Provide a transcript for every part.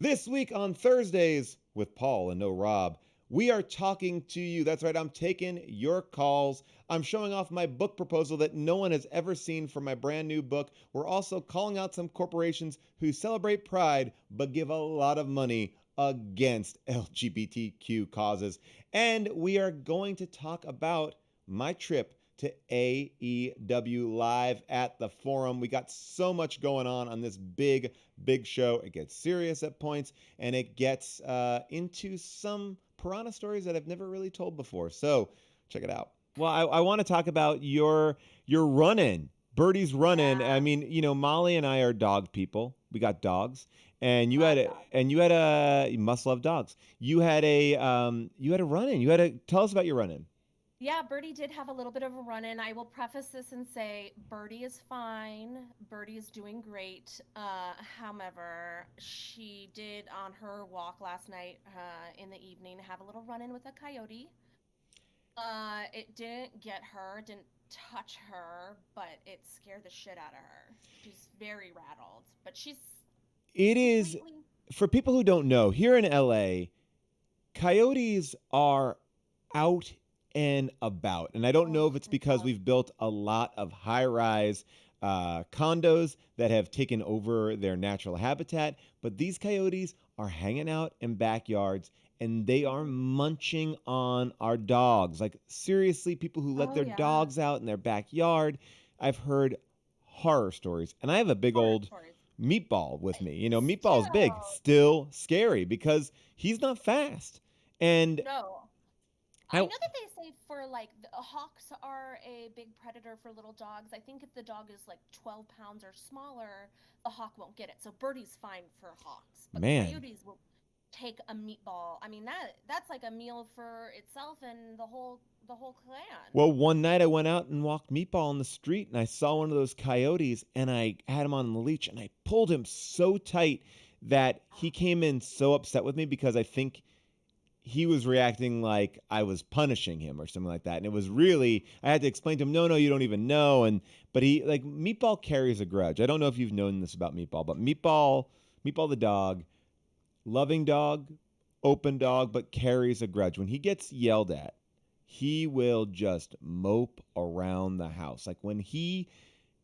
This week on Thursdays with Paul and no Rob, we are talking to you. That's right, I'm taking your calls. I'm showing off my book proposal that no one has ever seen for my brand new book. We're also calling out some corporations who celebrate pride but give a lot of money against LGBTQ causes. And we are going to talk about my trip to AEW Live at the Forum. We got so much going on this big show. It gets serious at points, and it gets into some piranha stories that I've never really told before. So check it out. Well, I want to talk about your run-in. Birdie's run-in. I Yeah, mean, Molly and I are dog people. We got dogs, and you had love a dogs. and you had a you must love dogs. You had a run-in. You had a tell us about your run-in. Yeah, Birdie did have a little bit of a run in. I will preface this and say Birdie is fine. Birdie is doing great. However, she did on her walk last night in the evening have a little run in with a coyote. It didn't get her, didn't touch her, but it scared the shit out of her. She's very rattled, but she's It is completely. for people who don't know, here in LA, coyotes are out and about. And I don't know Oh, if it's they're because jealous. we've built a lot of high rise condos that have taken over their natural habitat, but these coyotes are hanging out in backyards and they are Mhm. munching on our dogs. Like, seriously, people who let Oh their yeah, dogs out in their backyard. I've heard horror stories. And I have a big horror old stories. Meatball with me. Meatball's big, Still, still scary because he's not fast. And no. I I know that they say for like hawks are a big predator for little dogs. I think if the dog is like 12 pounds or smaller, the hawk won't get it. So birdie's fine for hawks, but the man, coyotes will take a meatball. I mean that's like a meal for itself and the whole clan. well, one night I went out and walked Meatball on the street and I saw one of those coyotes and I had him on the leash and I pulled him so tight that he came in so upset with me because I think he was reacting like I was punishing him or something like that. And it was really I had to explain to him, no, you don't even know. And but he like Meatball carries a grudge. I don't know if you've known this about Meatball, but Meatball the dog, loving dog, open dog, but carries a grudge. When he gets yelled at, he will just mope around the house. Like when he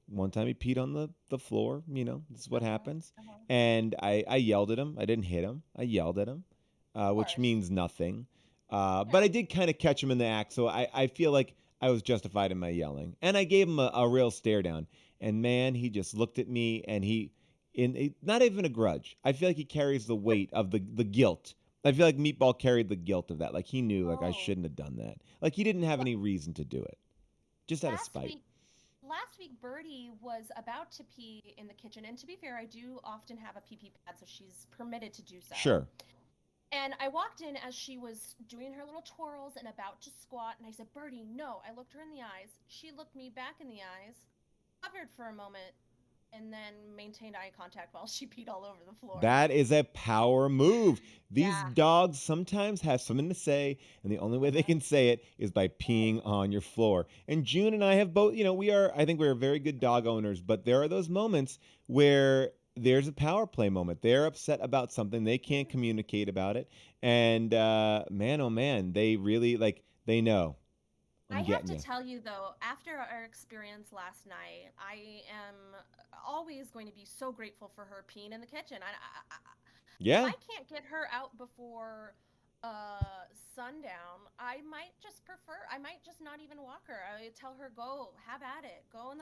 one time he peed on the floor, this is what Uh-huh. happens. Uh-huh. And I yelled at him. I didn't hit him. I yelled at him, Of which course. means nothing. But Yeah. I did kind of catch him in the act, so I feel like I was justified in my yelling. And I gave him a real stare down. And man, he just looked at me and not even a grudge. I feel like he carries the weight of the guilt. I feel like Meatball carried the guilt of that. Like he knew, like I Oh. shouldn't have done that. Like he didn't have La- any reason to do it, just out of last spite. week last week Birdie was about to pee in the kitchen, and to be fair, I do often have a pee pee pad, so she's permitted to do so. Sure. And I walked in as she was doing her little twirls and about to squat, and I said, Birdie, no. I looked her in the eyes. She looked me back in the eyes, hovered for a moment, and then maintained eye contact while she peed all over the floor. That is a power move. These Yeah. dogs sometimes have something to say, and the only way they Uh-huh. can say it is by peeing on your floor. And June and I have both, I think we're very good dog owners, but there are those moments where there's a power play moment. They're upset about something, they can't communicate about it. And man, oh man, they really they know I I'm have getting to you. tell you though, after our experience last night, I am always going to be so grateful for her peeing in the kitchen. If Yeah. I can't get her out before sundown, I might just not even walk her. I tell her go have at it. Go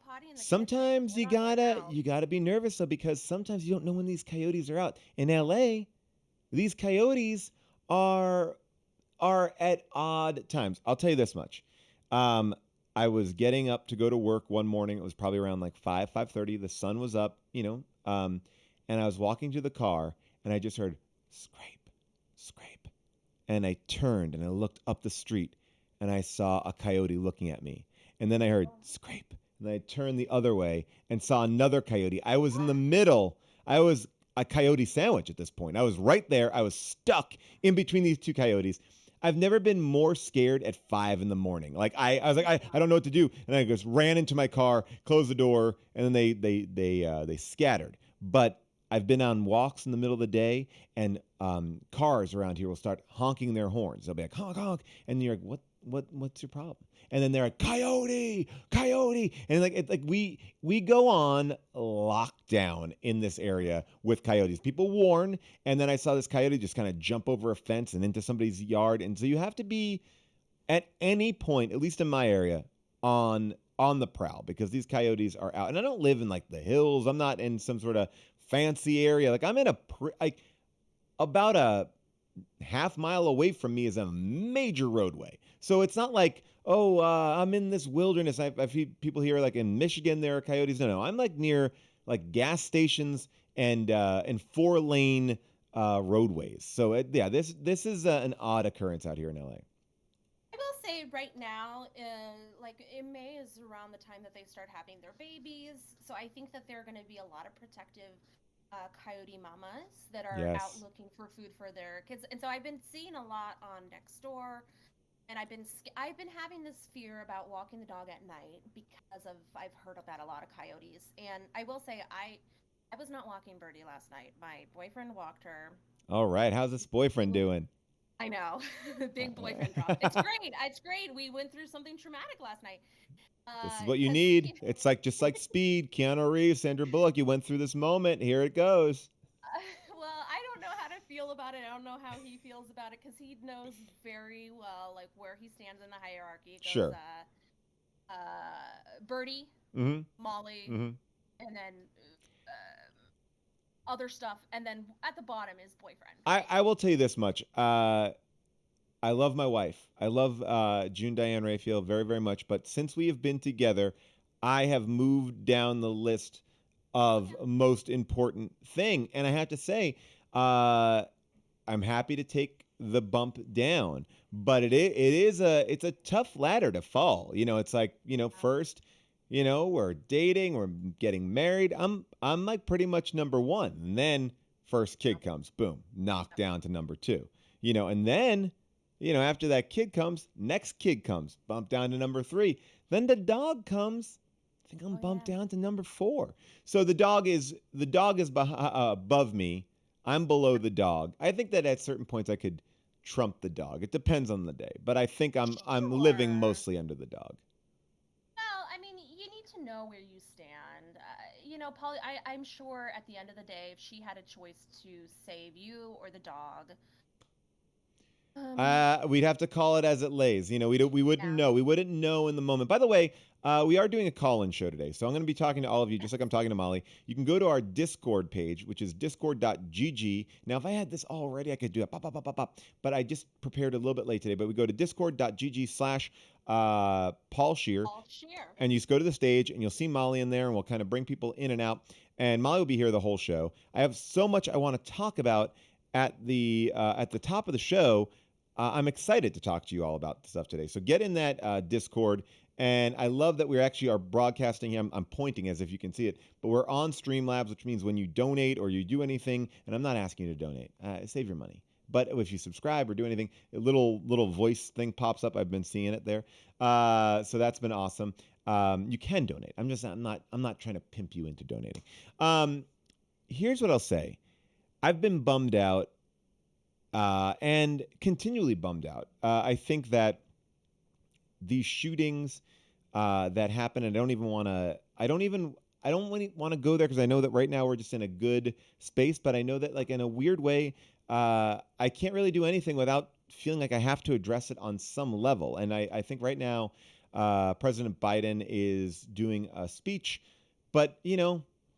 potty in the kitchen. Sometimes We're not going out. you gotta be nervous though because sometimes you don't know when these coyotes are out. In LA, these coyotes are are at odd times. I'll tell you this much. Um, I was getting up to go to work one morning. It was probably around like 5:30. The sun was up, and I was walking to the car and I just heard scrape, scrape. And I turned and I looked up the street and I saw a coyote looking at me. And then I heard Oh. scrape. And I turned the other way and saw another coyote. I was in the middle. I was a coyote sandwich at this point. I was right there. I was stuck in between these two coyotes. I've never been more scared at 5 in the morning. Like I was like, I don't know what to do. And I just ran into my car, closed the door, and then they scattered. But I've been on walks in the middle of the day, and cars around here will start honking their horns. They'll be like honk honk, and you're like, what's your problem? And then they're like coyote, coyote, and like we go on lockdown in this area with coyotes. People warn, and then I saw this coyote just kind of jump over a fence and into somebody's yard, and so you have to be at any point, at least in my area, on the prowl because these coyotes are out. And I don't live in like the hills. I'm not in some sort of fancy area. Like I'm in like about a half mile away from me is a major roadway. So it's not like, oh, I'm in this wilderness. I've people here like in Michigan there are coyotes. No, I'm like near like gas stations and 4-lane roadways. So yeah, this is an odd occurrence out here in LA. I will say right now, like in May is around the time that they start having their babies. So I think that there are going to be a lot of protective coyote mamas that are out Yes. looking for food for their kids. And so I've been seeing a lot on Nextdoor, and I've been having this fear about walking the dog at night because of I've heard about a lot of coyotes. And I will say I was not walking Birdie last night. My boyfriend walked her. All right. How's this boyfriend Thing doing? I know. Big boyfriend drop. It's great. It's great. We went through something traumatic last night. This is what you Cuz need. It's like just like Speed, Keanu Reeves, Sandra Bullock. You went through this moment. Here it goes. well, I don't know how to feel about it. I don't know how he feels about it cuz he knows very well like where he stands in the hierarchy. It goes Sure. Birdie, Mm-hmm. Molly, Mm-hmm. and then other stuff, and then at the bottom is boyfriend. I will tell you this much. I love my wife. I love June Diane Raphael very, very much. But since we have been together, I have moved down the list Oh of yeah. most important thing. And I have to say, uh, I'm happy to take the bump down, but it's a tough ladder to fall. It's like, first, we're dating, we're getting married. I'm like pretty much number 1. And then first kid Yep. comes, boom, knocked Yep. down to number 2. And then, after that kid comes, next kid comes, bump down to number 3. Then the dog comes, I think I'm Oh bumped yeah. down to number 4. So the dog is above me. I'm below the dog. I think that at certain points I could trump the dog. It depends on the day, but I think I'm living Sure. mostly under the dog. Well, I mean, you need to know where you stand. Polly, I'm sure at the end of the day, if she had a choice to save you or the dog, um, We'd have to call it as it lays. We wouldn't yeah, know. We wouldn't know in the moment. By the way, we are doing a call-in show today, so I'm going to be talking to all of you, just like I'm talking to Molly. You can go to our Discord page, which is discord.gg. Now, if I had this already, I could do it, pop, pop, pop, pop, pop. But I just prepared a little bit late today. But we go to discord.gg/Paul Scheer, all share. and you just go to the stage, and you'll see Molly in there, and we'll kind of bring people in and out. And Molly will be here the whole show. I have so much I want to talk about at the top of the show. I'm excited to talk to you all about stuff today. So get in that Discord. And I love that we actually are broadcasting. I'm pointing as if you can see it, but we're on Streamlabs, which means when you donate or you do anything, and I'm not asking you to donate, save your money. But if you subscribe or do anything, a little voice thing pops up. I've been seeing it there, so that's been awesome. You can donate. I'm not trying to pimp you into donating. Um, Here's what I'll say. I've been bummed out and continually bummed out. I think that these shootings that happen, and I don't even want to. I don't really want to go there because I know that right now we're just in a good space. But I know that, like in a weird way, I can't really do anything without feeling like I have to address it on some level. And I think right now, President Biden is doing a speech, but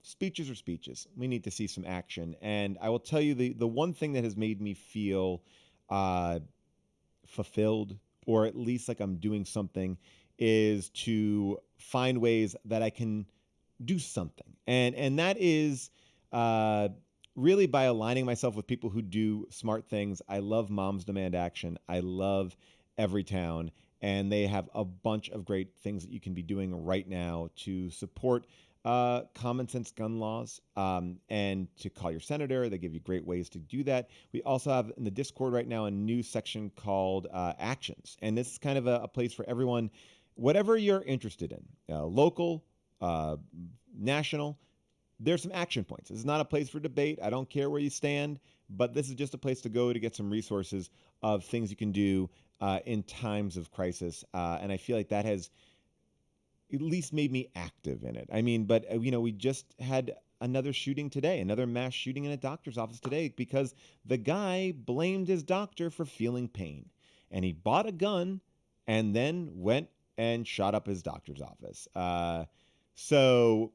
speeches are speeches. We need to see some action. And I will tell you the one thing that has made me feel uh, fulfilled, or at least like I'm doing something, is to find ways that I can do something. And that is uh, really by aligning myself with people who do smart things. I love Moms Demand Action. I love Everytown. And they have a bunch of great things that you can be doing right now to support common sense gun laws and to call your senator. They give you great ways to do that. We also have in the Discord right now a new section called Actions. And this is kind of a place for everyone, whatever you're interested in, local, uh, national. there's some action points. This is not a place for debate. I don't care where you stand, but this is just a place to go to get some resources of things you can do in times of crisis. And I feel like that has at least made me active in it. I mean, but we just had another shooting today, another mass shooting in a doctor's office today because the guy blamed his doctor for feeling pain. And he bought a gun and then went and shot up his doctor's office. So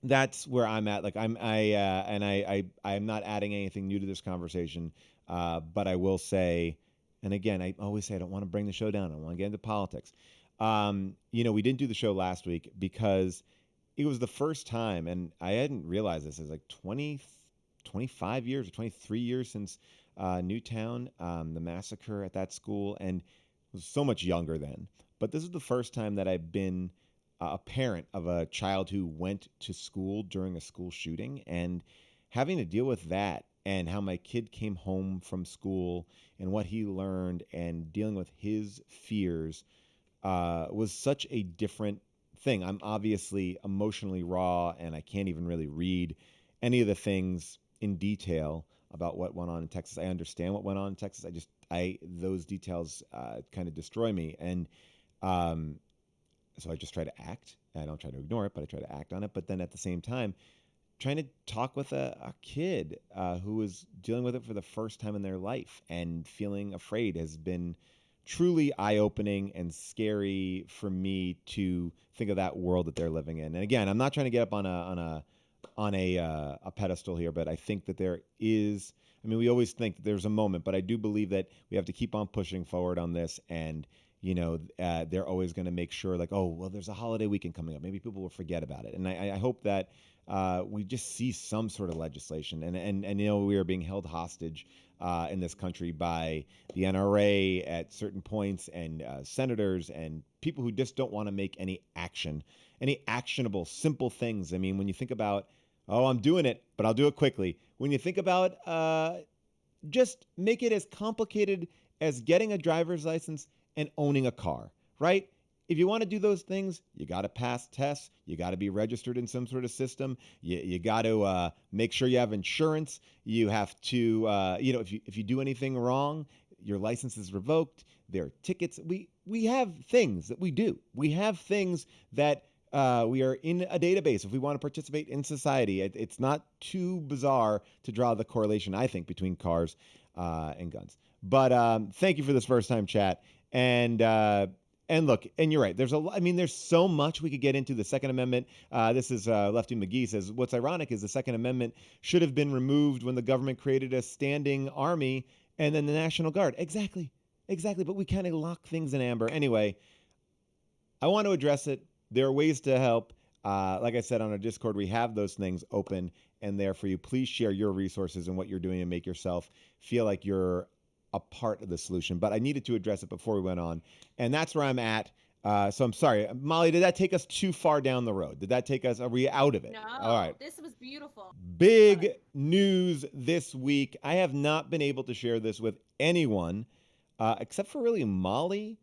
that's where I'm at. Like I'm not adding anything new to this conversation, but I will say, and again, I always say I don't want to bring the show down. I don't want to get into politics. We didn't do the show last week because it was the first time, and I hadn't realized this. It's like 25 years or 23 years since Newtown, the massacre at that school, and I was so much younger then. But this is the first time that I've been a parent of a child who went to school during a school shooting, and having to deal with that and how my kid came home from school and what he learned and dealing with his fears was such a different thing. I'm obviously emotionally raw and I can't even really read any of the things in detail about what went on in Texas. I understand what went on in Texas. Those details kind of destroy me. And um, so I just try to act. I don't try to ignore it, but I try to act on it. But then at the same time, trying to talk with a kid who is dealing with it for the first time in their life and feeling afraid has been truly eye-opening and scary for me to think of that world that they're living in. And again, I'm not trying to get up on a pedestal here, but I think that there is. I mean, we always think that there's a moment, but I do believe that we have to keep on pushing forward on this. And they're always going to make sure, like, oh, well, there's a holiday weekend coming up. Maybe people will forget about it. And I hope that we just see some sort of legislation. And we are being held hostage in this country by the NRA at certain points, and senators and people who just don't want to make any actionable, simple things. I mean, when you think about, oh, I'm doing it, but I'll do it quickly. When you think about just make it as complicated as getting a driver's license and owning a car, right? If you want to do those things, you got to pass tests. You got to be registered in some sort of system. You got to make sure you have insurance. You have to, if you do anything wrong, your license is revoked. There are tickets. We have things that we do. We have things that we are in a database if we want to participate in society. It's not too bizarre to draw the correlation, I think, between cars and guns. But thank you for this first time chat. And look, and you're right. There's so much we could get into the Second Amendment. This is Lefty McGee says, what's ironic is the Second Amendment should have been removed when the government created a standing army and then the National Guard. Exactly. But we kind of lock things in amber. Anyway, I want to address it. There are ways to help. Like I said, on our Discord, we have those things open and there for you. Please share your resources and what you're doing and make yourself feel like you're a part of the solution. But I needed to address it before we went on. And that's where I'm at. So I'm sorry. Molly, did that take us too far down the road? Are we out of it? All No, right. this was beautiful. Love Big it. news this week. I have not been able to share this with anyone except for really Molly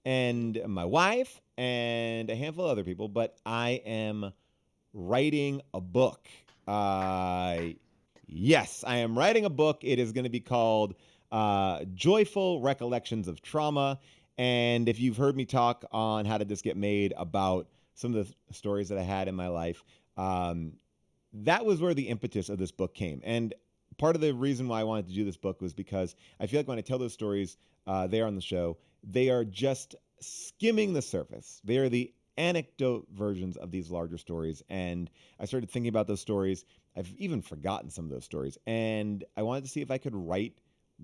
and my wife and a handful of other people, but I am writing a book. Yes, I am writing a book. It is going to be called Joyful Recollections of Trauma. And if you've heard me talk on How Did This Get Made about some of the stories that I had in my life, that was where the impetus of this book came. And part of the reason why I wanted to do this book was because I feel like when I tell those stories there on the show, they are just skimming the surface. They are the anecdote versions of these larger stories. And I started thinking about those stories. I've even forgotten some of those stories. And I wanted to see if I could write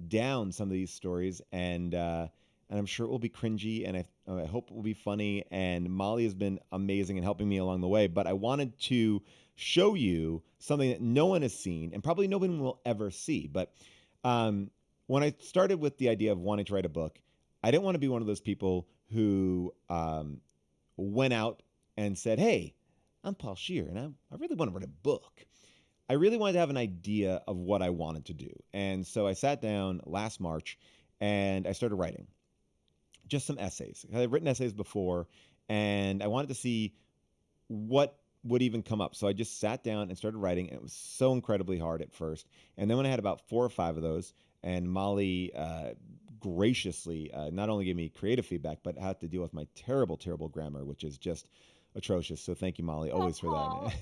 down some of these stories. And I'm sure it will be cringy, and I hope it will be funny. And Molly has been amazing in helping me along the way. But I wanted to show you something that no one has seen and probably no one will ever see. But when I started with the idea of wanting to write a book, I didn't want to be one of those people who went out and said, hey, I'm Paul Scheer, and I really want to write a book. I really wanted to have an idea of what I wanted to do. And so I sat down last March and I started writing just some essays. I've written essays before, and I wanted to see what would even come up. So I just sat down and started writing, and it was so incredibly hard at first. And then when I had about 4 or 5 of those, and Molly graciously not only gave me creative feedback, but had to deal with my terrible, terrible grammar, which is just atrocious. So thank you, Molly, Oh, always for that.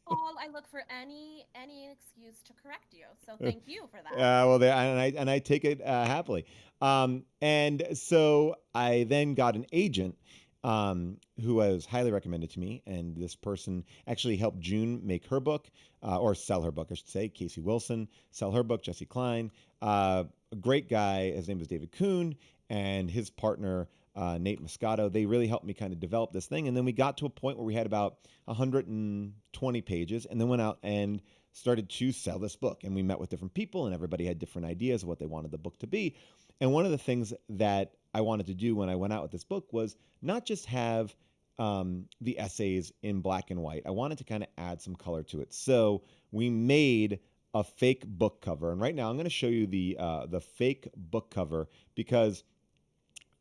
Paul, I look for any excuse to correct you. So thank you for that. Well, and I take it happily. And so I then got an agent who was highly recommended to me, and this person actually helped June make her book, or sell her book, I should say. Casey Wilson sell her book. Jesse Klein, a great guy. His name is David Kuhn, and his partner Nate Moscato. They really helped me kind of develop this thing, and then we got to a point where we had about 120 pages, and then went out and started to sell this book. And we met with different people, and everybody had different ideas of what they wanted the book to be. And one of the things that I wanted to do when I went out with this book was not just have the essays in black and white. I wanted to kind of add some color to it. So we made a fake book cover, and right now I'm going to show you the fake book cover because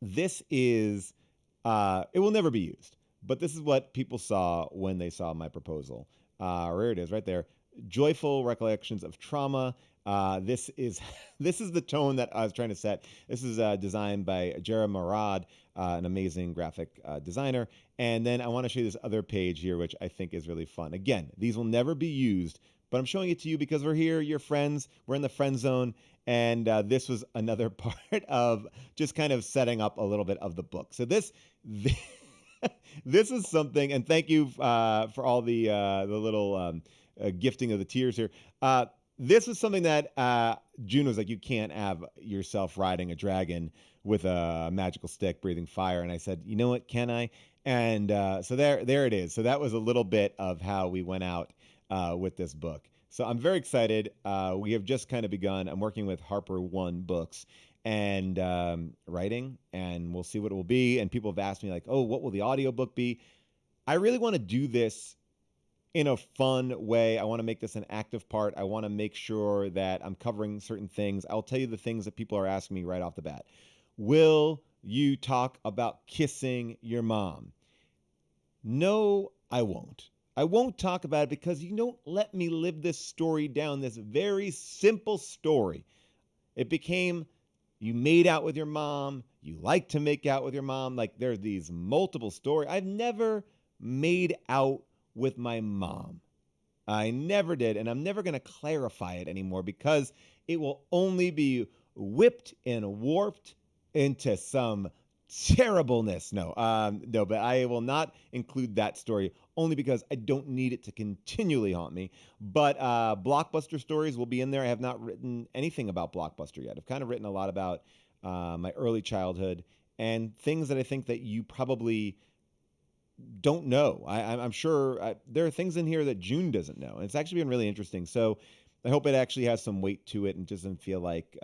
this is it will never be used, but this is what people saw when they saw my proposal. There it is, right there. Joyful recollections of trauma. This is this is the tone that I was trying to set. This is designed by Jera Marad, an amazing graphic designer. And then I want to show you this other page here, which I think is really fun. Again, these will never be used, but I'm showing it to you because we're here, you're friends, we're in the friend zone, and this was another part of just kind of setting up a little bit of the book. So this is something, and thank you for all the little gifting of the tears here. This was something that June was like, you can't have yourself riding a dragon with a magical stick, breathing fire. And I said, you know what, can I? And so there it is. So that was a little bit of how we went out with this book. So I'm very excited. We have just kind of begun. I'm working with Harper One Books and writing, and we'll see what it will be. And people have asked me like, oh, what will the audiobook be? I really want to do this in a fun way. I want to make this an active part. I want to make sure that I'm covering certain things. I'll tell you the things that people are asking me right off the bat. Will you talk about kissing your mom? No, I won't. I won't talk about it because you don't let me live this story down, this very simple story. It became you made out with your mom, you like to make out with your mom. Like there are these multiple stories. I've never made out with my mom. I never did, and I'm never going to clarify it anymore because it will only be whipped and warped into some terribleness. No, but I will not include that story only because I don't need it to continually haunt me. But Blockbuster stories will be in there. I have not written anything about Blockbuster yet. I've kind of written a lot about my early childhood and things that I think that you probably don't know. I'm sure there are things in here that June doesn't know. And it's actually been really interesting. So I hope it actually has some weight to it and doesn't feel like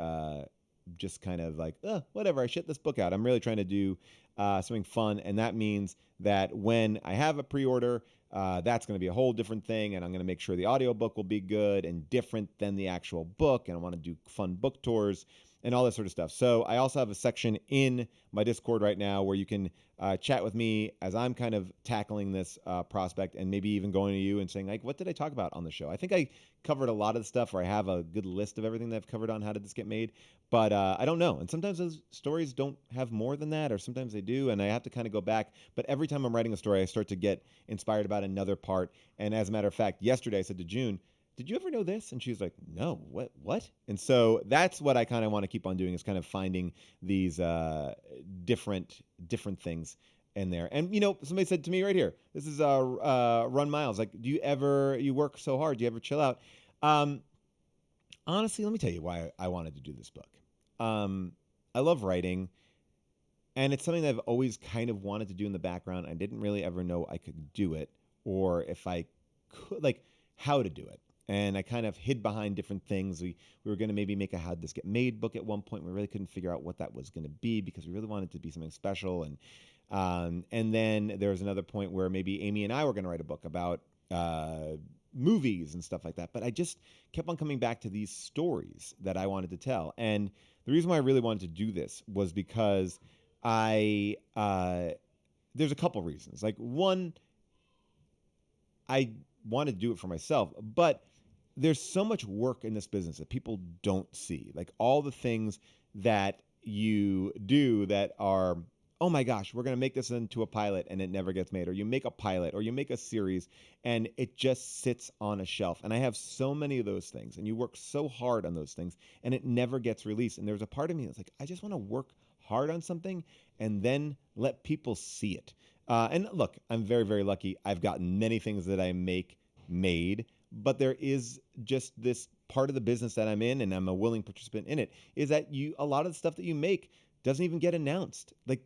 just kind of like, whatever, I shit this book out. I'm really trying to do something fun. And that means that when I have a pre order, that's going to be a whole different thing. And I'm going to make sure the audiobook will be good and different than the actual book. And I want to do fun book tours and all that sort of stuff. So I also have a section in my Discord right now where you can chat with me as I'm kind of tackling this prospect and maybe even going to you and saying, like, what did I talk about on the show? I think I covered a lot of the stuff, or I have a good list of everything that I've covered on How Did This Get Made? But I don't know. And sometimes those stories don't have more than that, or sometimes they do. And I have to kind of go back. But every time I'm writing a story, I start to get inspired about another part. And as a matter of fact, yesterday I said to June, did you ever know this? And she was like, no, what? And so that's what I kind of want to keep on doing, is kind of finding these different things in there. And, somebody said to me right here, this is Run Miles. Like, you work so hard? Do you ever chill out? Honestly, let me tell you why I wanted to do this book. I love writing, and it's something that I've always kind of wanted to do in the background. I didn't really ever know I could do it, or if I could, like, how to do it. And I kind of hid behind different things. We were going to maybe make a How'd This Get Made book at one point. We really couldn't figure out what that was going to be because we really wanted it to be something special. And then there was another point where maybe Amy and I were going to write a book about movies and stuff like that. But I just kept on coming back to these stories that I wanted to tell. And the reason why I really wanted to do this was because there's a couple reasons. Like, one, I want to do it for myself, but there's so much work in this business that people don't see. Like all the things that you do that are, oh my gosh, we're going to make this into a pilot and it never gets made. Or you make a pilot or you make a series and it just sits on a shelf. And I have so many of those things. And you work so hard on those things and it never gets released. And there's a part of me that's like, I just want to work hard on something and then let people see it. And look, I'm very, very lucky. I've gotten many things that I make made, but there is just this part of the business that I'm in, and I'm a willing participant in it, is that a lot of the stuff that you make doesn't even get announced. Like,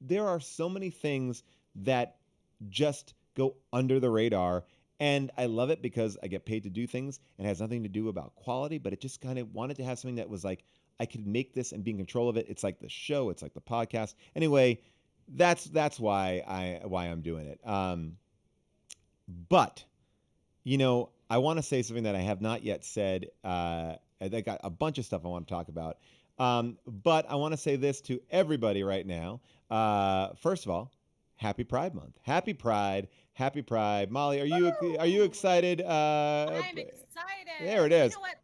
there are so many things that just go under the radar. And I love it because I get paid to do things and it has nothing to do about quality, but it just kind of wanted to have something that was like, I could make this and be in control of it. It's like the show, it's like the podcast. Anyway, that's why I'm doing it. But I want to say something that I have not yet said. I got a bunch of stuff I want to talk about. But I want to say this to everybody right now. First of all, Happy Pride Month. Happy Pride. Happy Pride. Molly, are you Woo! excited? I'm There it excited. You is. know what?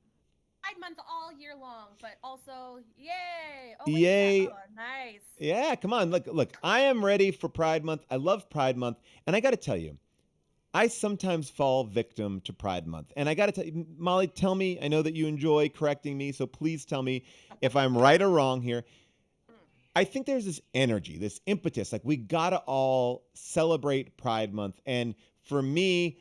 Pride Month all year long, but also, yay! Oh, what is that? Yay. Oh, nice. Yeah, come on. Look. I am ready for Pride Month. I love Pride Month. And I got to tell you, I sometimes fall victim to Pride Month. And I got to tell you, Molly, tell me, I know that you enjoy correcting me, so please tell me if I'm right or wrong here. Mm. I think there's this energy, this impetus, like we got to all celebrate Pride Month. And for me,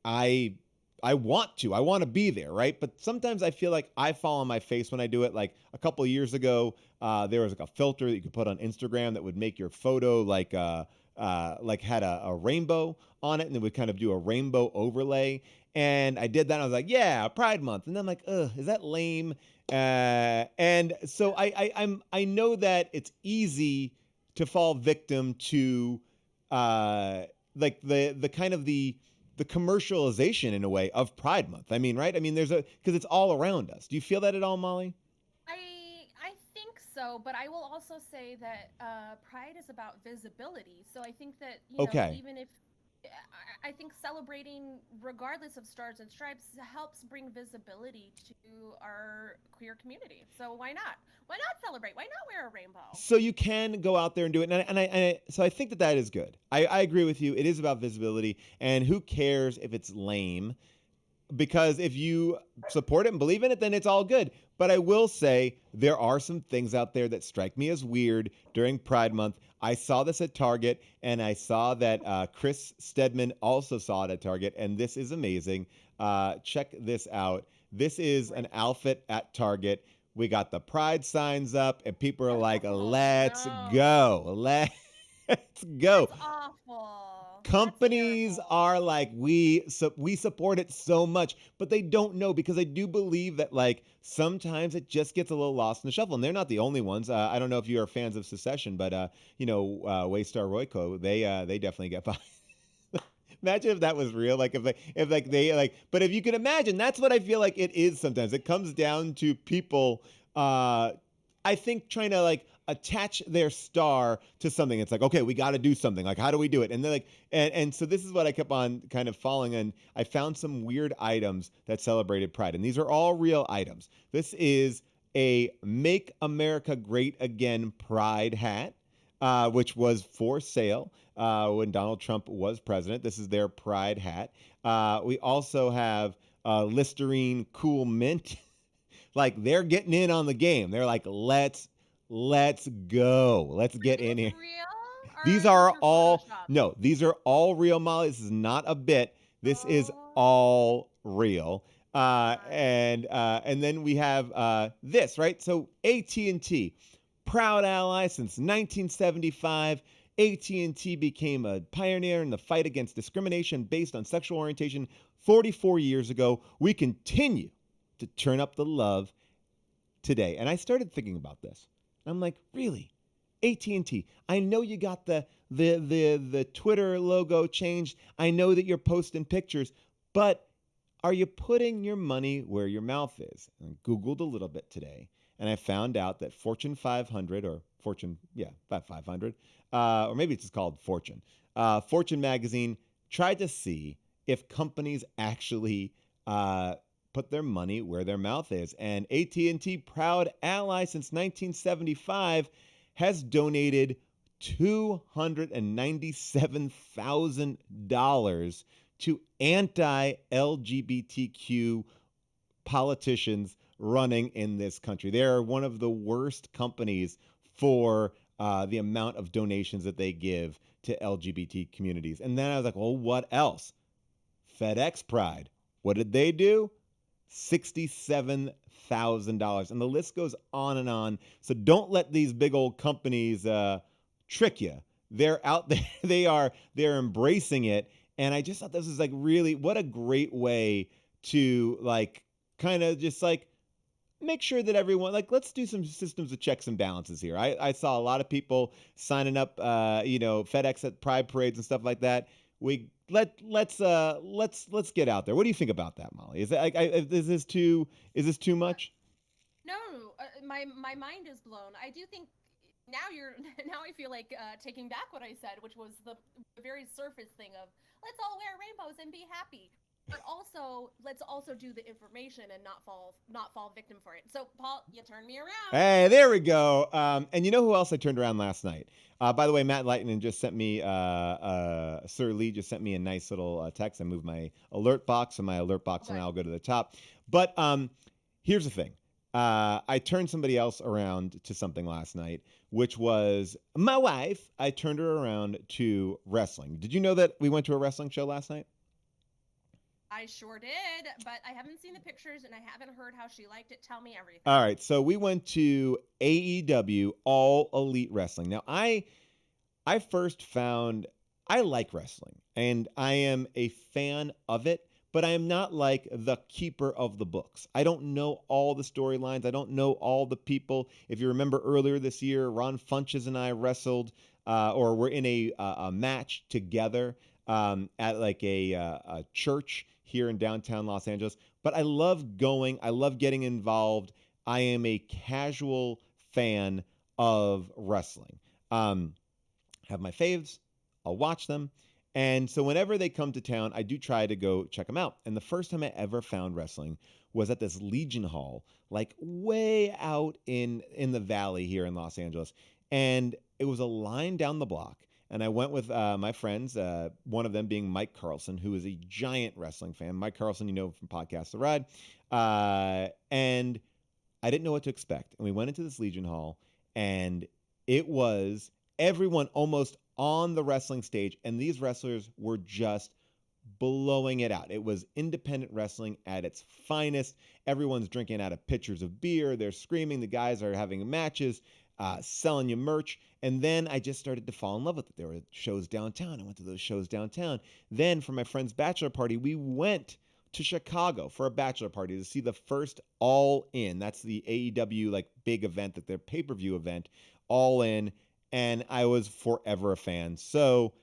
I I want to. I want to be there, right? But sometimes I feel like I fall on my face when I do it. Like a couple of years ago, there was like a filter that you could put on Instagram that would make your photo like had a rainbow on it, and it would kind of do a rainbow overlay. And I did that. And I was like, yeah, Pride Month. And then I'm like, ugh, is that lame? And so I know that it's easy to fall victim to uh, like the kind of the commercialization in a way of Pride Month. I mean, right? I mean, there's a because it's all around us. Do you feel that at all, Molly? I think so, but I will also say that pride is about visibility. So I think that Okay. even if I think celebrating, regardless of stars and stripes, helps bring visibility to our queer community. So why not? Why not celebrate? Why not wear a rainbow? So you can go out there and do it, so I think that that is good. I agree with you. It is about visibility, and who cares if it's lame? Because if you support it and believe in it, then it's all good. But I will say there are some things out there that strike me as weird during Pride Month. I saw this at Target, and I saw that Chris Stedman also saw it at Target, and this is amazing. Check this out. This is an Great. outfit at Target. We got the Pride signs up, and people are like, Oh let's no. go. Let's go. That's awful. That's Companies terrible. are like we support it so much, but they don't know because I do believe that like sometimes it just gets a little lost in the shuffle, and they're not the only ones. I don't know if you are fans of Secession, but Waystar Royco, they definitely get by. Imagine if that was real, like if they like, but if you can imagine, that's what I feel like it is sometimes. It comes down to people, uh, I think, trying to like attach their star to something. It's like, okay, we got to do something. Like, how do we do it? And they're like, and so this is what I kept on kind of following, and I found some weird items that celebrated Pride, and these are all real items. This is a "Make America Great Again" Pride hat, which was for sale when Donald Trump was president. This is their Pride hat. We also have Listerine Cool Mint. Like they're getting in on the game. They're like, let's go. Let's Are get in these here. real or These are these are your all Photoshop? no, these are all real, Molly. This is not a bit. This is Oh all real. my. And then we have this right. So AT&T, proud ally since 1975. AT&T became a pioneer in the fight against discrimination based on sexual orientation 44 years ago. We continue to turn up the love today. And I started thinking about this. I'm like, really? AT&T. I know you got the Twitter logo changed. I know that you're posting pictures, but are you putting your money where your mouth is? And I Googled a little bit today, and I found out that Fortune 500 or Fortune, yeah, about 500, or maybe it's just called Fortune. Fortune magazine tried to see if companies actually put their money where their mouth is. And AT&T, proud ally since 1975, has donated $297,000 to anti-LGBTQ politicians running in this country. They are one of the worst companies for the amount of donations that they give to LGBT communities. And then I was like, well, what else? FedEx Pride. What did they do? $67,000. And the list goes on and on. So don't let these big old companies trick you. They're out there. They're embracing it. And I just thought this was like really what a great way to like kind of just like make sure that everyone like let's do some systems of checks and balances here. I saw a lot of people signing up FedEx at pride parades and stuff like that. Let's get out there. What do you think about that, Molly? Is this too much? No, my mind is blown. I do think now you're now I feel like taking back what I said, which was the very surface thing of let's all wear rainbows and be happy. But also, let's also do the information and not fall victim for it. So, Paul, you turned me around. Hey, there we go. And you know who else I turned around last night? By the way, Matt Lightning just sent me, Sir Lee just sent me a nice little text. I moved my alert box, and my alert box will Okay. now go to the top. But here's the thing. I turned somebody else around to something last night, which was my wife. I turned her around to wrestling. Did you know that we went to a wrestling show last night? I sure did, but I haven't seen the pictures and I haven't heard how she liked it. Tell me All everything. right, so we went to AEW All Elite Wrestling. Now, I first found I like wrestling and I am a fan of it, but I am not like the keeper of the books. I don't know all the storylines. I don't know all the people. If you remember earlier this year, Ron Funches and I wrestled or were in a match together at like a church here in downtown Los Angeles. But I love going, I love getting involved. I am a casual fan of wrestling. Um, have my faves. I'll watch them. And so whenever they come to town, I do try to go check them out. And the first time I ever found wrestling was at this Legion Hall, like way out in the valley here in Los Angeles. And it was a line down the block. And I went with my friends, one of them being Mike Carlson, who is a giant wrestling fan. Mike Carlson, you know from Podcast The Ride. And I didn't know what to expect. And we went into this Legion Hall, and it was everyone almost on the wrestling stage, and these wrestlers were just blowing it out. It was independent wrestling at its finest. Everyone's drinking out of pitchers of beer. They're screaming. The guys are having matches, selling you merch. And then I just started to fall in love with it. There were shows downtown. I went to those shows downtown. Then for my friend's bachelor party, we went to Chicago for a bachelor party to see the first All In. That's the AEW like big event, that their pay-per-view event, All In, and I was forever a fan. So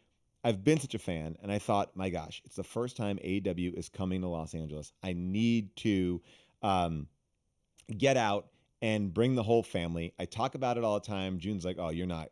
I've been such a fan, and I thought, my gosh, it's the first time AEW is coming to Los Angeles. I need to um, get out and bring the whole family. I talk about it all the time. June's like, "Oh, you're not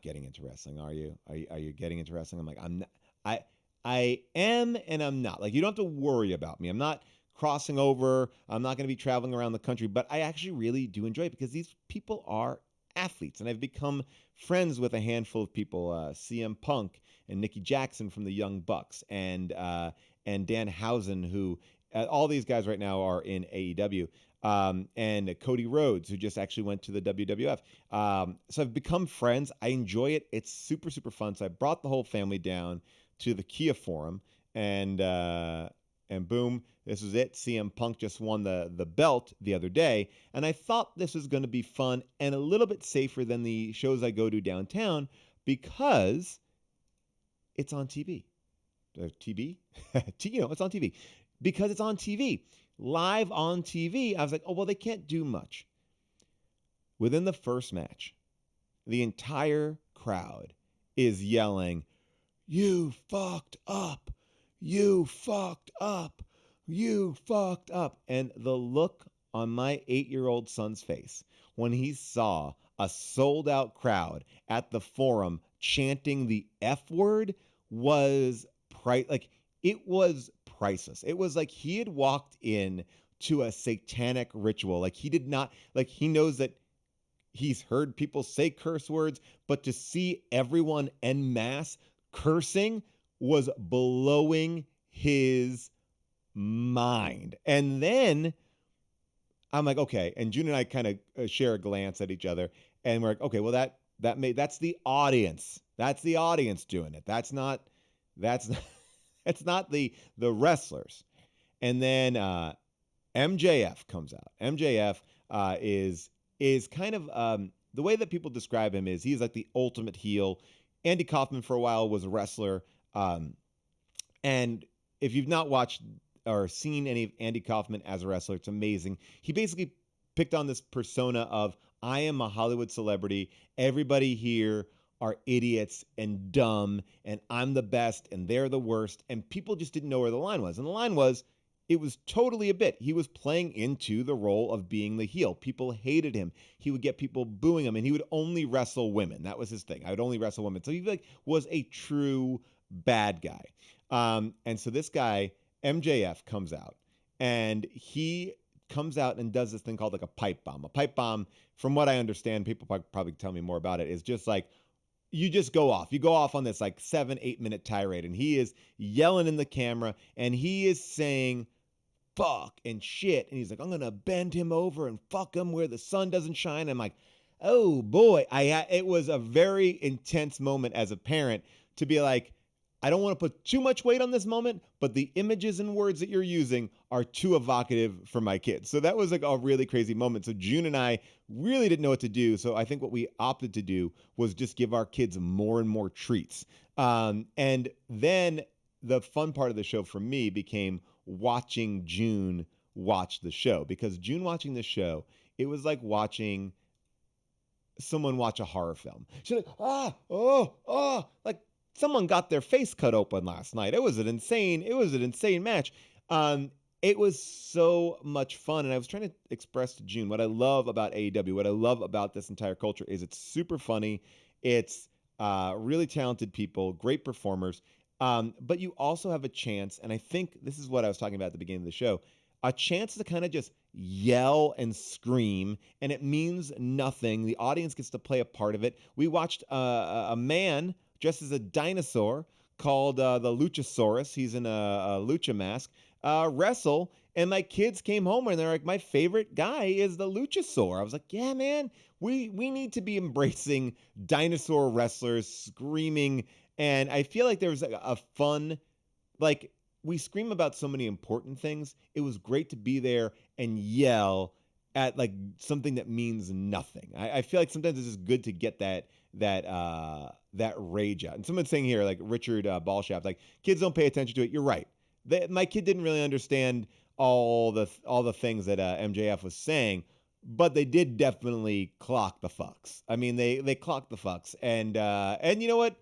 getting into wrestling, are you? Are you getting into wrestling?" I'm like, "I'm not. I I am, and I'm not. Like, you don't have to worry about me. I'm not crossing over. I'm not going to be traveling around the country, but I actually really do enjoy it because these people are athletes, and I've become friends with a handful of people, CM Punk and Nikki Jackson from the Young Bucks, and Dan Housen, who all these guys right now are in AEW. And Cody Rhodes, who just actually went to the WWF. So I've become friends. I enjoy it. It's super, super fun. So I brought the whole family down to the Kia Forum, and boom, this was it. CM Punk just won the belt the other day, and I thought this was going to be fun and a little bit safer than the shows I go to downtown because it's on TV. TV, it's on TV because it's on TV, live on TV. I was like, oh well, they can't do much. Within the first match, the entire crowd is yelling, "You fucked up! You fucked up! You fucked up!" And the look on my 8-year-old son's face when he saw a sold out crowd at the forum chanting the F word was like it was priceless. It was like he had walked in to a satanic ritual. Like he did not, like he knows that he's heard people say curse words, but to see everyone en masse cursing was blowing his mind. And then I'm like, okay. And June and I kind of share a glance at each other, and we're like, okay, well that's the audience. That's the audience doing it. That's not, that's not the wrestlers. And then MJF comes out. MJF is kind of the way that people describe him is he's like the ultimate heel. Andy Kaufman for a while was a wrestler, and if you've not watched or seen any of Andy Kaufman as a wrestler, it's amazing. He basically picked on this persona of I am a Hollywood celebrity. Everybody here are idiots and dumb, and I'm the best, and they're the worst. And people just didn't know where the line was. And the line was, it was totally a bit. He was playing into the role of being the heel. People hated him. He would get people booing him, and he would only wrestle women. That was his thing. I would only wrestle women. So he like was a true bad guy. And so this guy MJF comes out, and he comes out and does this thing called like a pipe bomb. A pipe bomb, from what I understand, people probably tell me more about it, is just like you just go off. You go off on this like 7-8 minute tirade, and he is yelling in the camera, and he is saying fuck and shit, and he's like, I'm gonna bend him over and fuck him where the sun doesn't shine. I'm like, oh boy, it was a very intense moment as a parent to be like, I don't want to put too much weight on this moment, but the images and words that you're using are too evocative for my kids. So that was like a really crazy moment. So June and I really didn't know what to do. So I think what we opted to do was just give our kids more and more treats. And then the fun part of the show for me became watching June watch the show, because June watching the show, it was like watching someone watch a horror film. She's like, like someone got their face cut open last night. It was an insane match. It was so much fun. And I was trying to express to June what I love about AEW, what I love about this entire culture is it's super funny. It's really talented people, great performers. But you also have a chance, and I think this is what I was talking about at the beginning of the show, a chance to kind of just yell and scream, and it means nothing. The audience gets to play a part of it. We watched a man dressed as a dinosaur called the Luchasaurus. He's in a lucha mask. Wrestle, and my kids came home and they're like, "My favorite guy is the Luchasaur." I was like, "Yeah, man, we need to be embracing dinosaur wrestlers screaming." And I feel like there was a fun, like we scream about so many important things. It was great to be there and yell at like something that means nothing. I feel like sometimes it's just good to get that rage out. And someone's saying here, like Richard Ballshaft, like kids don't pay attention to it. You're right. My kid didn't really understand all the things that MJF was saying, but they did definitely clock the fucks. I mean, they clocked the fucks, and you know what?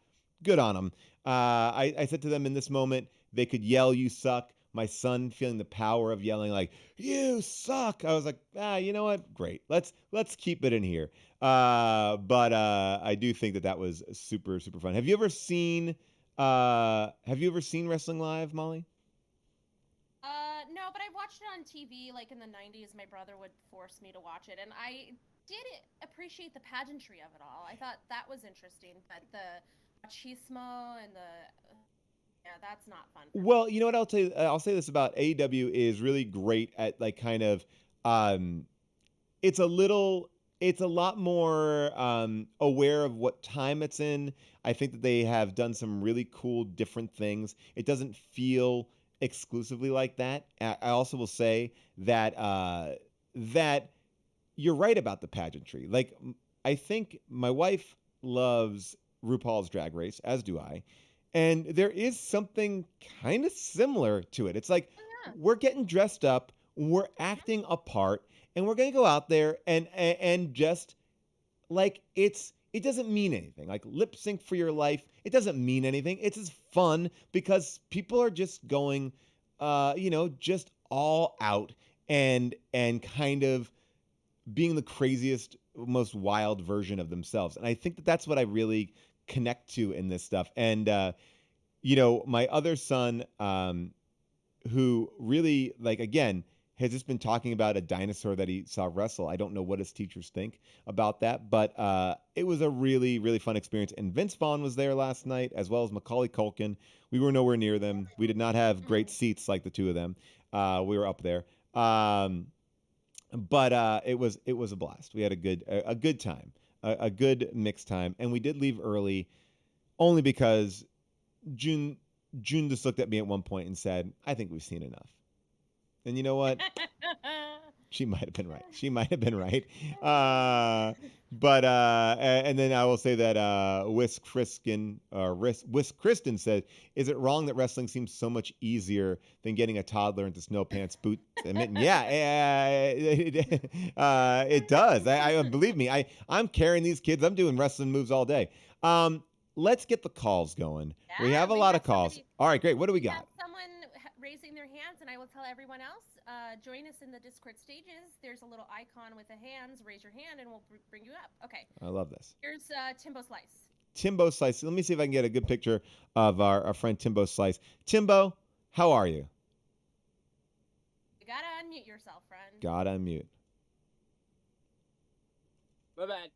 Good on them. I said to them in this moment, they could yell, "You suck." My son feeling the power of yelling like "You suck." I was like, you know what? Great. Let's keep it in here. But I do think that was super super fun. Have you ever seen wrestling live, Molly? No, but I watched it on TV like in the 90s. My brother would force me to watch it, and I did appreciate the pageantry of it all. I thought that was interesting, but the machismo and the yeah, that's not fun for me. Well, you know what I'll tell you. I'll say this about AEW is really great at like kind of um, it's a little it's a lot more aware of what time it's in. I think that they have done some really cool different things. It doesn't feel exclusively like that. I also will say that that you're right about the pageantry. Like I think my wife loves RuPaul's Drag Race, as do I. And there is something kind of similar to it. It's like Oh yeah. we're getting dressed up, we're Mhm. acting a part, and we're going to go out there and just like it doesn't mean anything. Like lip sync for your life, it doesn't mean anything. It's just fun because people are just going just all out and kind of being the craziest, most wild version of themselves. And I think that that's what I really connect to in this stuff. And my other son, who really, like, again, has just been talking about a dinosaur that he saw wrestle. I don't know what his teachers think about that, but it was a really, really fun experience. And Vince Vaughn was there last night, as well as Macaulay Culkin. We were nowhere near them. We did not have great Mm. seats like the two of them. We were up there. But it was a blast. We had a good time, a good mixed time, and we did leave early only because June June just looked at me at one point and said, "I think we've seen enough." And you know what? She might have been right. She might have been right. And then I will say that Whisk Kristen said, "Is it wrong that wrestling seems so much easier than getting a toddler into snow pants, boots, and mitten?" Yeah, it does. I believe me. I'm carrying these kids. I'm doing wrestling moves all day. Um, let's get the calls going. We Yeah, have a lot of calls. All right, great. What do we we got? have someone raising their hands, and I will tell everyone else. Join us in the Discord stages. There's a little icon with the hands. Raise your hand, and we'll bring you up. Okay. I love this. Here's Timbo Slice. Timbo Slice. Let me see if I can get a good picture of our friend Timbo Slice. Timbo, how are you? You gotta unmute yourself, friend. God, unmute. My bad.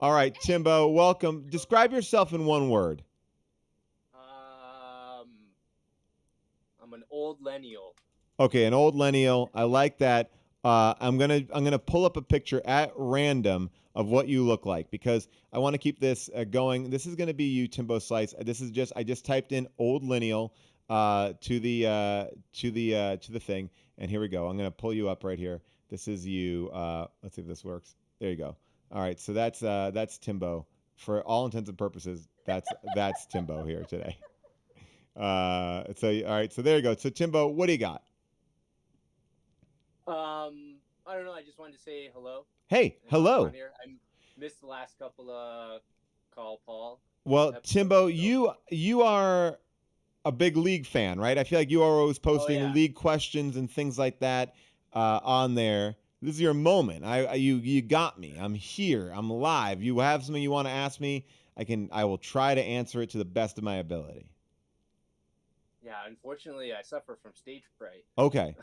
All right, Hey. Timbo, welcome. Describe yourself in one word. I'm an old lennial. Okay, an old lennial. I like that. I'm gonna pull up a picture at random of what you look like because I want to keep this going. This is gonna be you, Timbo Slice. This is just I just typed in old lineal to the thing, and here we go. I'm gonna pull you up right here. This is you. Let's see if this works. There you go. All right, so that's Timbo. For all intents and purposes, that's Timbo here today. All right, so there you go. So Timbo, what do you got? I don't know. I just wanted to say hello Hey, and hop on hello. here. I missed the last couple of Call Paul Well, episodes. Timbo, So, you are a big league fan, right? I feel like you are always oh posting yeah, league questions and things like that on there. This is your moment. You got me. I'm here. I'm live. You have something you want to ask me? I will try to answer it to the best of my ability. yeah. Unfortunately, I suffer from stage fright. Okay.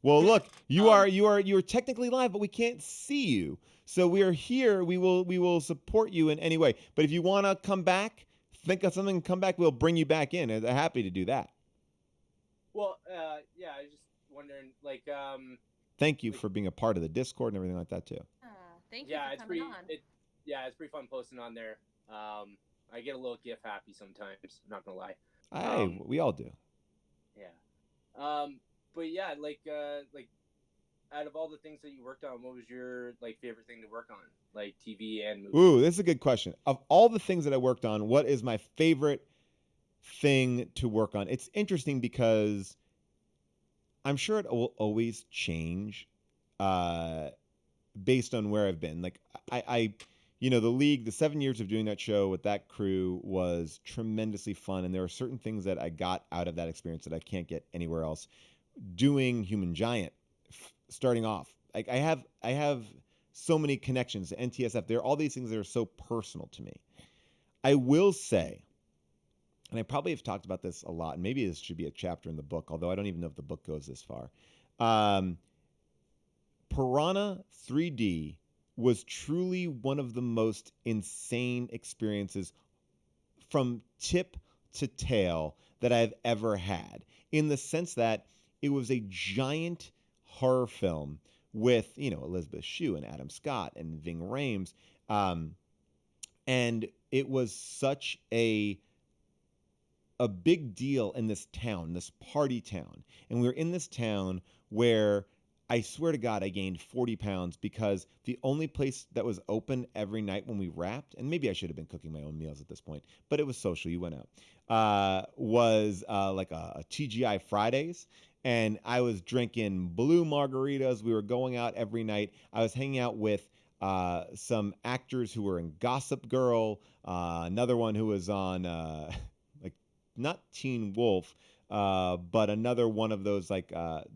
Well, look, you are um, you are technically live, but we can't see you. So we are here. We will support you in any way. But if you want to come back, think of something, come back. We'll bring you back in. I'm happy to do that. well, yeah. I was just wondering, Thank you like, for being a part of the Discord and everything like that too. Thank you yeah, for coming on. yeah, it's pretty fun posting on there. I get a little gif happy sometimes. I'm not gonna lie. Hey, Um, we all do. yeah. But yeah, like out of all the things that you worked on, what was your favorite thing to work on, like TV and movie? Ooh, this is a good question. Of all the things that I worked on, what is my favorite thing to work on? It's interesting because I'm sure it will always change uh, based on where I've been. Like the league, the 7 years of doing that show with that crew was tremendously fun, and there are certain things that I got out of that experience that I can't get anywhere else. Doing Human Giant, starting off, like I have so many connections to NTSF. There are all these things that are so personal to me. I will say, and I probably have talked about this a lot, and maybe this should be a chapter in the book, although I don't even know if the book goes this far. Um, Piranha 3D was truly one of the most insane experiences from tip to tail that I've ever had, in the sense that it was a giant horror film with, Elizabeth Shue and Adam Scott and Ving Rhames. Um, and it was such a big deal in this town, this party town. And we were in this town where I swear to God, I gained 40 pounds because the only place that was open every night when we wrapped, and maybe I should have been cooking my own meals at this point, but it was social, you went out, was like a TGI Fridays. And I was drinking blue margaritas. We were going out every night. I was hanging out with some actors who were in Gossip Girl, another one who was on like not Teen Wolf, but another one of those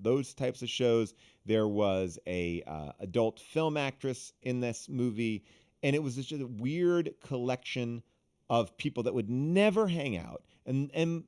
those types of shows. There was a adult film actress in this movie, and it was just a weird collection of people that would never hang out. And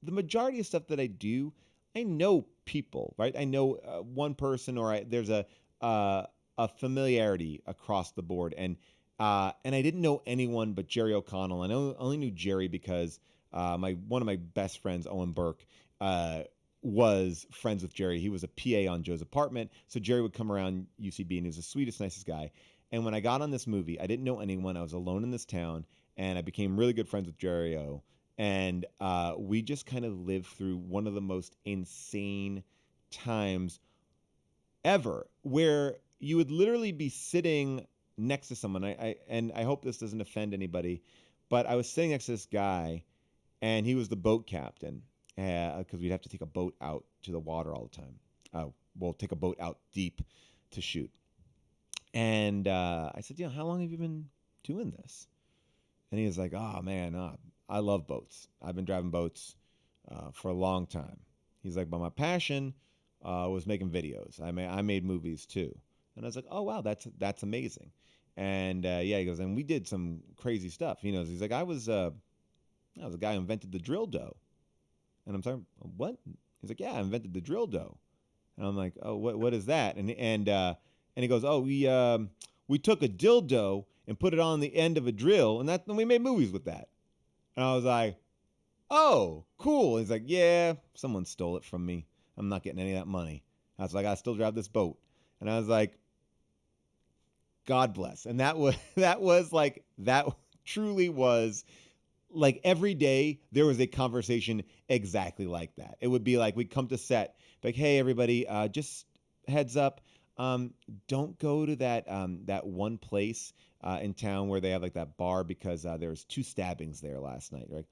the majority of stuff that I do, I know people, right? I know one person, or there's uh, a familiarity across the board, and I didn't know anyone but Jerry O'Connell. And I only knew Jerry because my one of my best friends, Owen Burke, uh, was friends with Jerry. He was a PA on Joe's apartment, so Jerry would come around UCB, and he was the sweetest, nicest guy. And when I got on this movie, I didn't know anyone. I was alone in this town, and I became really good friends with Jerry O. And we just kind of lived through one of the most insane times ever, where you would literally be sitting next to someone. And I hope this doesn't offend anybody, but I was sitting next to this guy, and he was the boat captain because we'd have to take a boat out to the water all the time. We'll take a boat out deep to shoot. And I said, how long have you been doing this? And he was like, oh man, I love boats. I've been driving boats for a long time. He's like, but my passion was making videos. I made movies too. And I was like, oh wow, that's amazing. And yeah, he goes, and we did some crazy stuff. He's like, I was a guy who invented the drill dough. And I'm sorry, what? He's like, yeah, I invented the drill dough. And I'm like, oh, what is that? And he goes, oh, we took a dildo and put it on the end of a drill, and we made movies with that. And I was like, oh, cool. And he's like, yeah, someone stole it from me. I'm not getting any of that money. I was like, I still drive this boat. And I was like, God bless. And that truly was like every day there was a conversation exactly like that. It would be like we'd come to set, like, hey everybody, just heads up, don't go to that one place in town where they have like that bar because there was 2 stabbings there last night. You're like,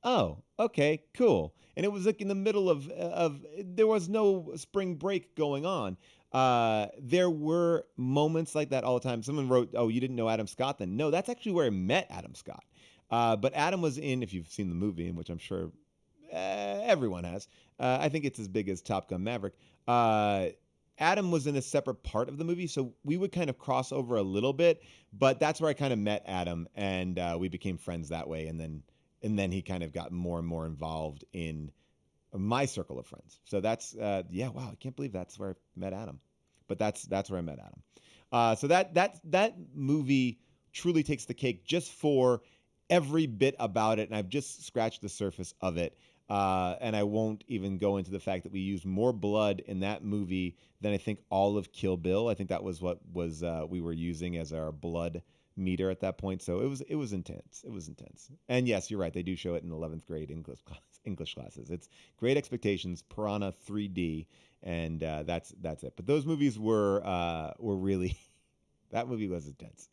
oh, okay, cool. And it was like in the middle of there was no spring break going on. There were moments like that all the time. Someone wrote, "Oh, you didn't know Adam Scott then?" No, that's actually where I met Adam Scott. But Adam was in, if you've seen the movie, in which I'm sure everyone has. I think it's as big as Top Gun Maverick. Adam was in a separate part of the movie, so we would kind of cross over a little bit. But that's where I kind of met Adam, and we became friends that way. And then he kind of got more and more involved in my circle of friends. So that's yeah, wow, I can't believe that's where I met Adam. But that's where I met Adam. So that movie truly takes the cake just for every bit about it, and I've just scratched the surface of it. And I won't even go into the fact that we used more blood in that movie than I think all of Kill Bill. I think that was what was we were using as our blood meter at that point. So it was intense. It was intense. And yes, you're right. They do show it in 11th grade English classes. It's Great Expectations, Piranha 3D, and that's it. But those movies were really that movie was intense.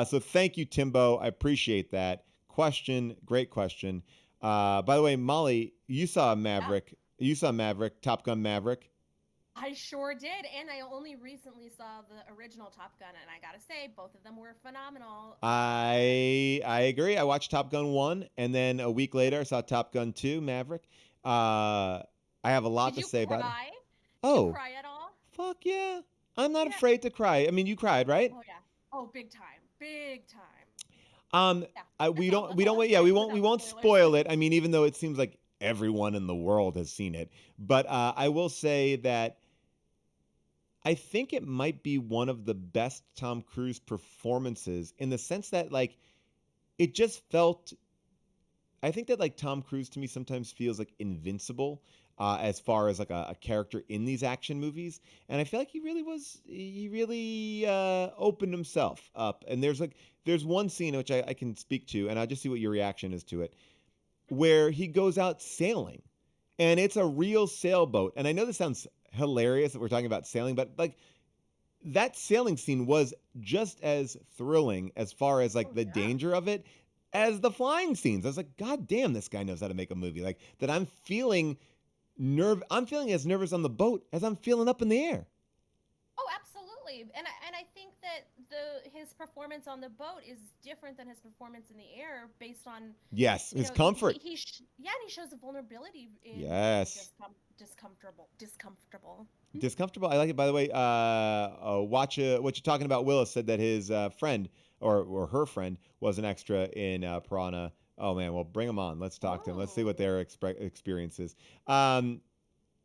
So thank you, Timbo. I appreciate that question. Great question. By the way, Molly, you saw Yeah, Maverick. You saw Maverick, Top Gun Maverick. I sure did, and I only recently saw the original Top Gun, and I gotta say, both of them were phenomenal. I agree. I watched Top Gun 1, and then a week later I saw Top Gun 2, Maverick. I have a lot Did to you say about it. cry? Did you Oh, cry at all? fuck yeah. I'm not Yeah. afraid to cry. I mean, you cried, right? Oh yeah. Oh, big time, big time. Um, Yeah. we don't That's we all don't I'm yeah, we saying won't we without won't spoilers. spoil it. I mean, even though it seems like everyone in the world has seen it, but I will say that I think it might be one of the best Tom Cruise performances in the sense that like it just felt. I think that like Tom Cruise to me sometimes feels like invincible as far as like a character in these action movies, and I feel like he really opened himself up. And there's one scene which I can speak to, and I'll just see what your reaction is to it, where he goes out sailing, and it's a real sailboat. And I know this sounds hilarious that we're talking about sailing, but like that sailing scene was just as thrilling as far as like Oh the yeah. danger of it as the flying scenes. I was like, God damn, this guy knows how to make a movie. Like that I'm feeling as nervous on the boat as I'm feeling up in the air. Oh, absolutely. And I think that the his performance on the boat is different than his performance in the air based on, Yes, you his know, comfort. yeah, and he shows a vulnerability in being Yes. discomfortable. Hmm? Discomfortable. I like it. By the way, watch what you're talking about. Willis said that his friend or her friend was an extra in Piranha Oh man, well bring them on. Let's talk to them. Let's see what Oh, their experience is. Um,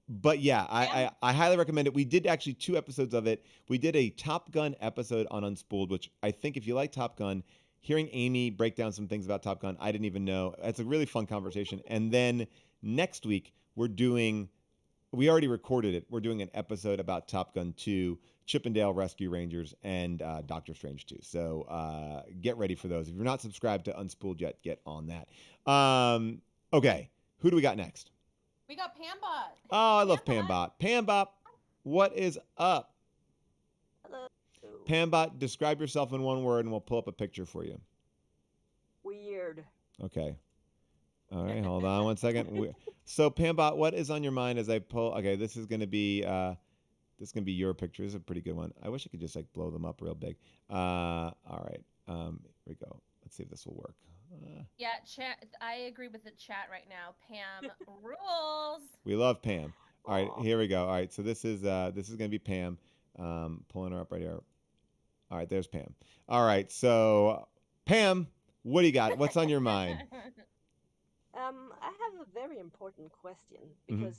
but yeah, Pam. I highly recommend it. We did actually 2 episodes of it. We did a Top Gun episode on Unspooled, which I think if you like Top Gun, hearing Amy break down some things about Top Gun, I didn't even know. It's a really fun conversation. And then next week we already recorded it. We're doing an episode about Top Gun 2, Chippendale Rescue Rangers, and Doctor Strange 2. So get ready for those. If you're not subscribed to Unspooled yet, get on that. Okay, who do we got next? We got Pambot. Oh, I love Pambot. Pambot. Pambot, what is up? Hello. Pambot, describe yourself in one word, and we'll pull up a picture for you. Weird. Okay. All right, hold on one second. So, Pambot, what is on your mind as I pull? Okay, this is gonna be your picture. This is a pretty good one. I wish I could just like blow them up real big. All right. Here we go. Let's see if this will work. Yeah, chat. I agree with the chat right now. Pam rules. We love Pam. All right, Aw. here we go. All right, so this is gonna be Pam. Pulling her up right here. All right, there's Pam. All right, so Pam, what do you got? What's on your mind? I have a very important question Hmm. because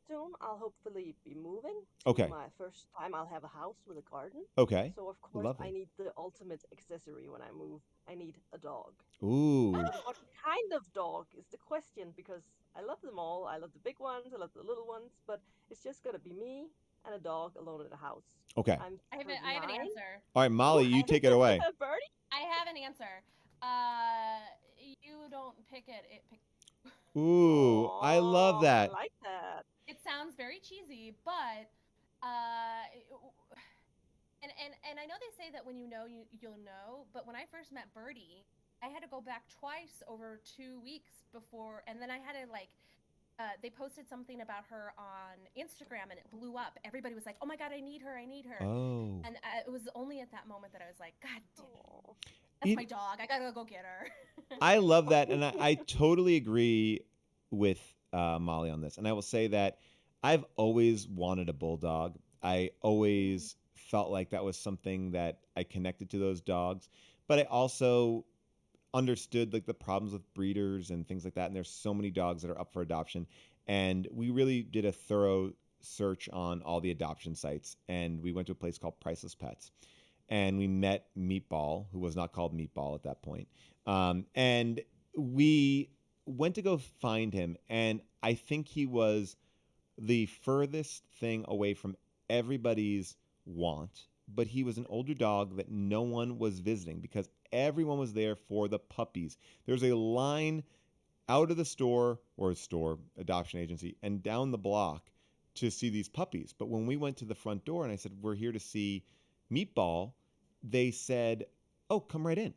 soon I'll hopefully be moving Okay. to my first time I'll have a house with a garden. Okay. So of course I Lovely. need the ultimate accessory when I move. I need a dog. Ooh. And what kind of dog is the question because I love them all. I love the big ones, I love the little ones, but it's just gonna be me and a dog alone in the house. Okay. I'm I have an 39. answer. All right, Molly, you take it away. Birdie? I have an answer. Uh, you don't pick it. It pick. Ooh, I love Oh, I that. like that. It sounds very cheesy, but uh, and I know they say that when you know you'll know, but when I first met Birdie, I had to go back twice over 2 weeks before, and then I had to like. They posted something about her on Instagram and it blew up. Everybody was like, "Oh my god, I need her! I need her!" Oh. And it was only at that moment that I was like, "God damn it, Oh. that's my It, dog! I gotta go get her." I love that, and I totally agree with Molly on this. And I will say that I've always wanted a bulldog. I Mm. always felt like that was something that I connected to those dogs, but I also understood like the problems with breeders and things like that. And there's so many dogs that are up for adoption, and we really did a thorough search on all the adoption sites, and we went to a place called Priceless Pets, and we met Meatball, who was not called Meatball at that point. And we went to go find him, and I think he was the furthest thing away from everybody's want. But he was an older dog that no one was visiting because everyone was there for the puppies. There's a line out of the store or store adoption agency and down the block to see these puppies. But when we went to the front door and I said, "We're here to see Meatball," they said, "Oh, come right in."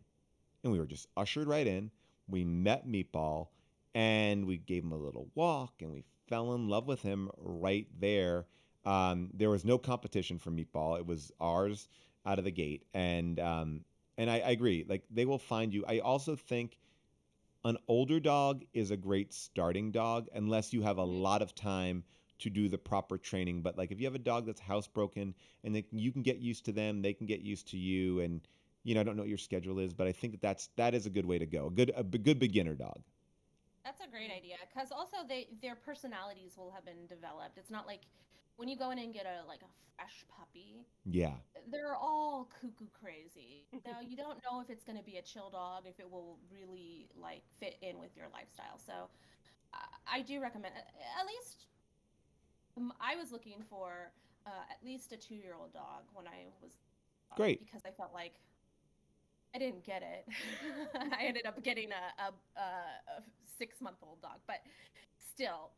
And we were just ushered right in. We met Meatball and we gave him a little walk and we fell in love with him right there. There was no competition for Meatball. It was ours out of the gate. And I agree. Like they will find you. I also think an older dog is a great starting dog unless you have a Mhm. lot of time to do the proper training. But like if you have a dog that's housebroken and you can get used to them, they can get used to you. And I don't know what your schedule is, but I think that is a good way to go. A good beginner dog. That's a great idea because also their personalities will have been developed. It's not like when you go in and get a like a fresh puppy, Yeah. they're all cuckoo crazy. Now you don't know if it's going to be a chill dog, if it will really like fit in with your lifestyle. So I do recommend at least I was looking for at least a 2-year-old dog when I was Great. because I felt like I didn't get it. I ended up getting a 6-month-old dog, but still,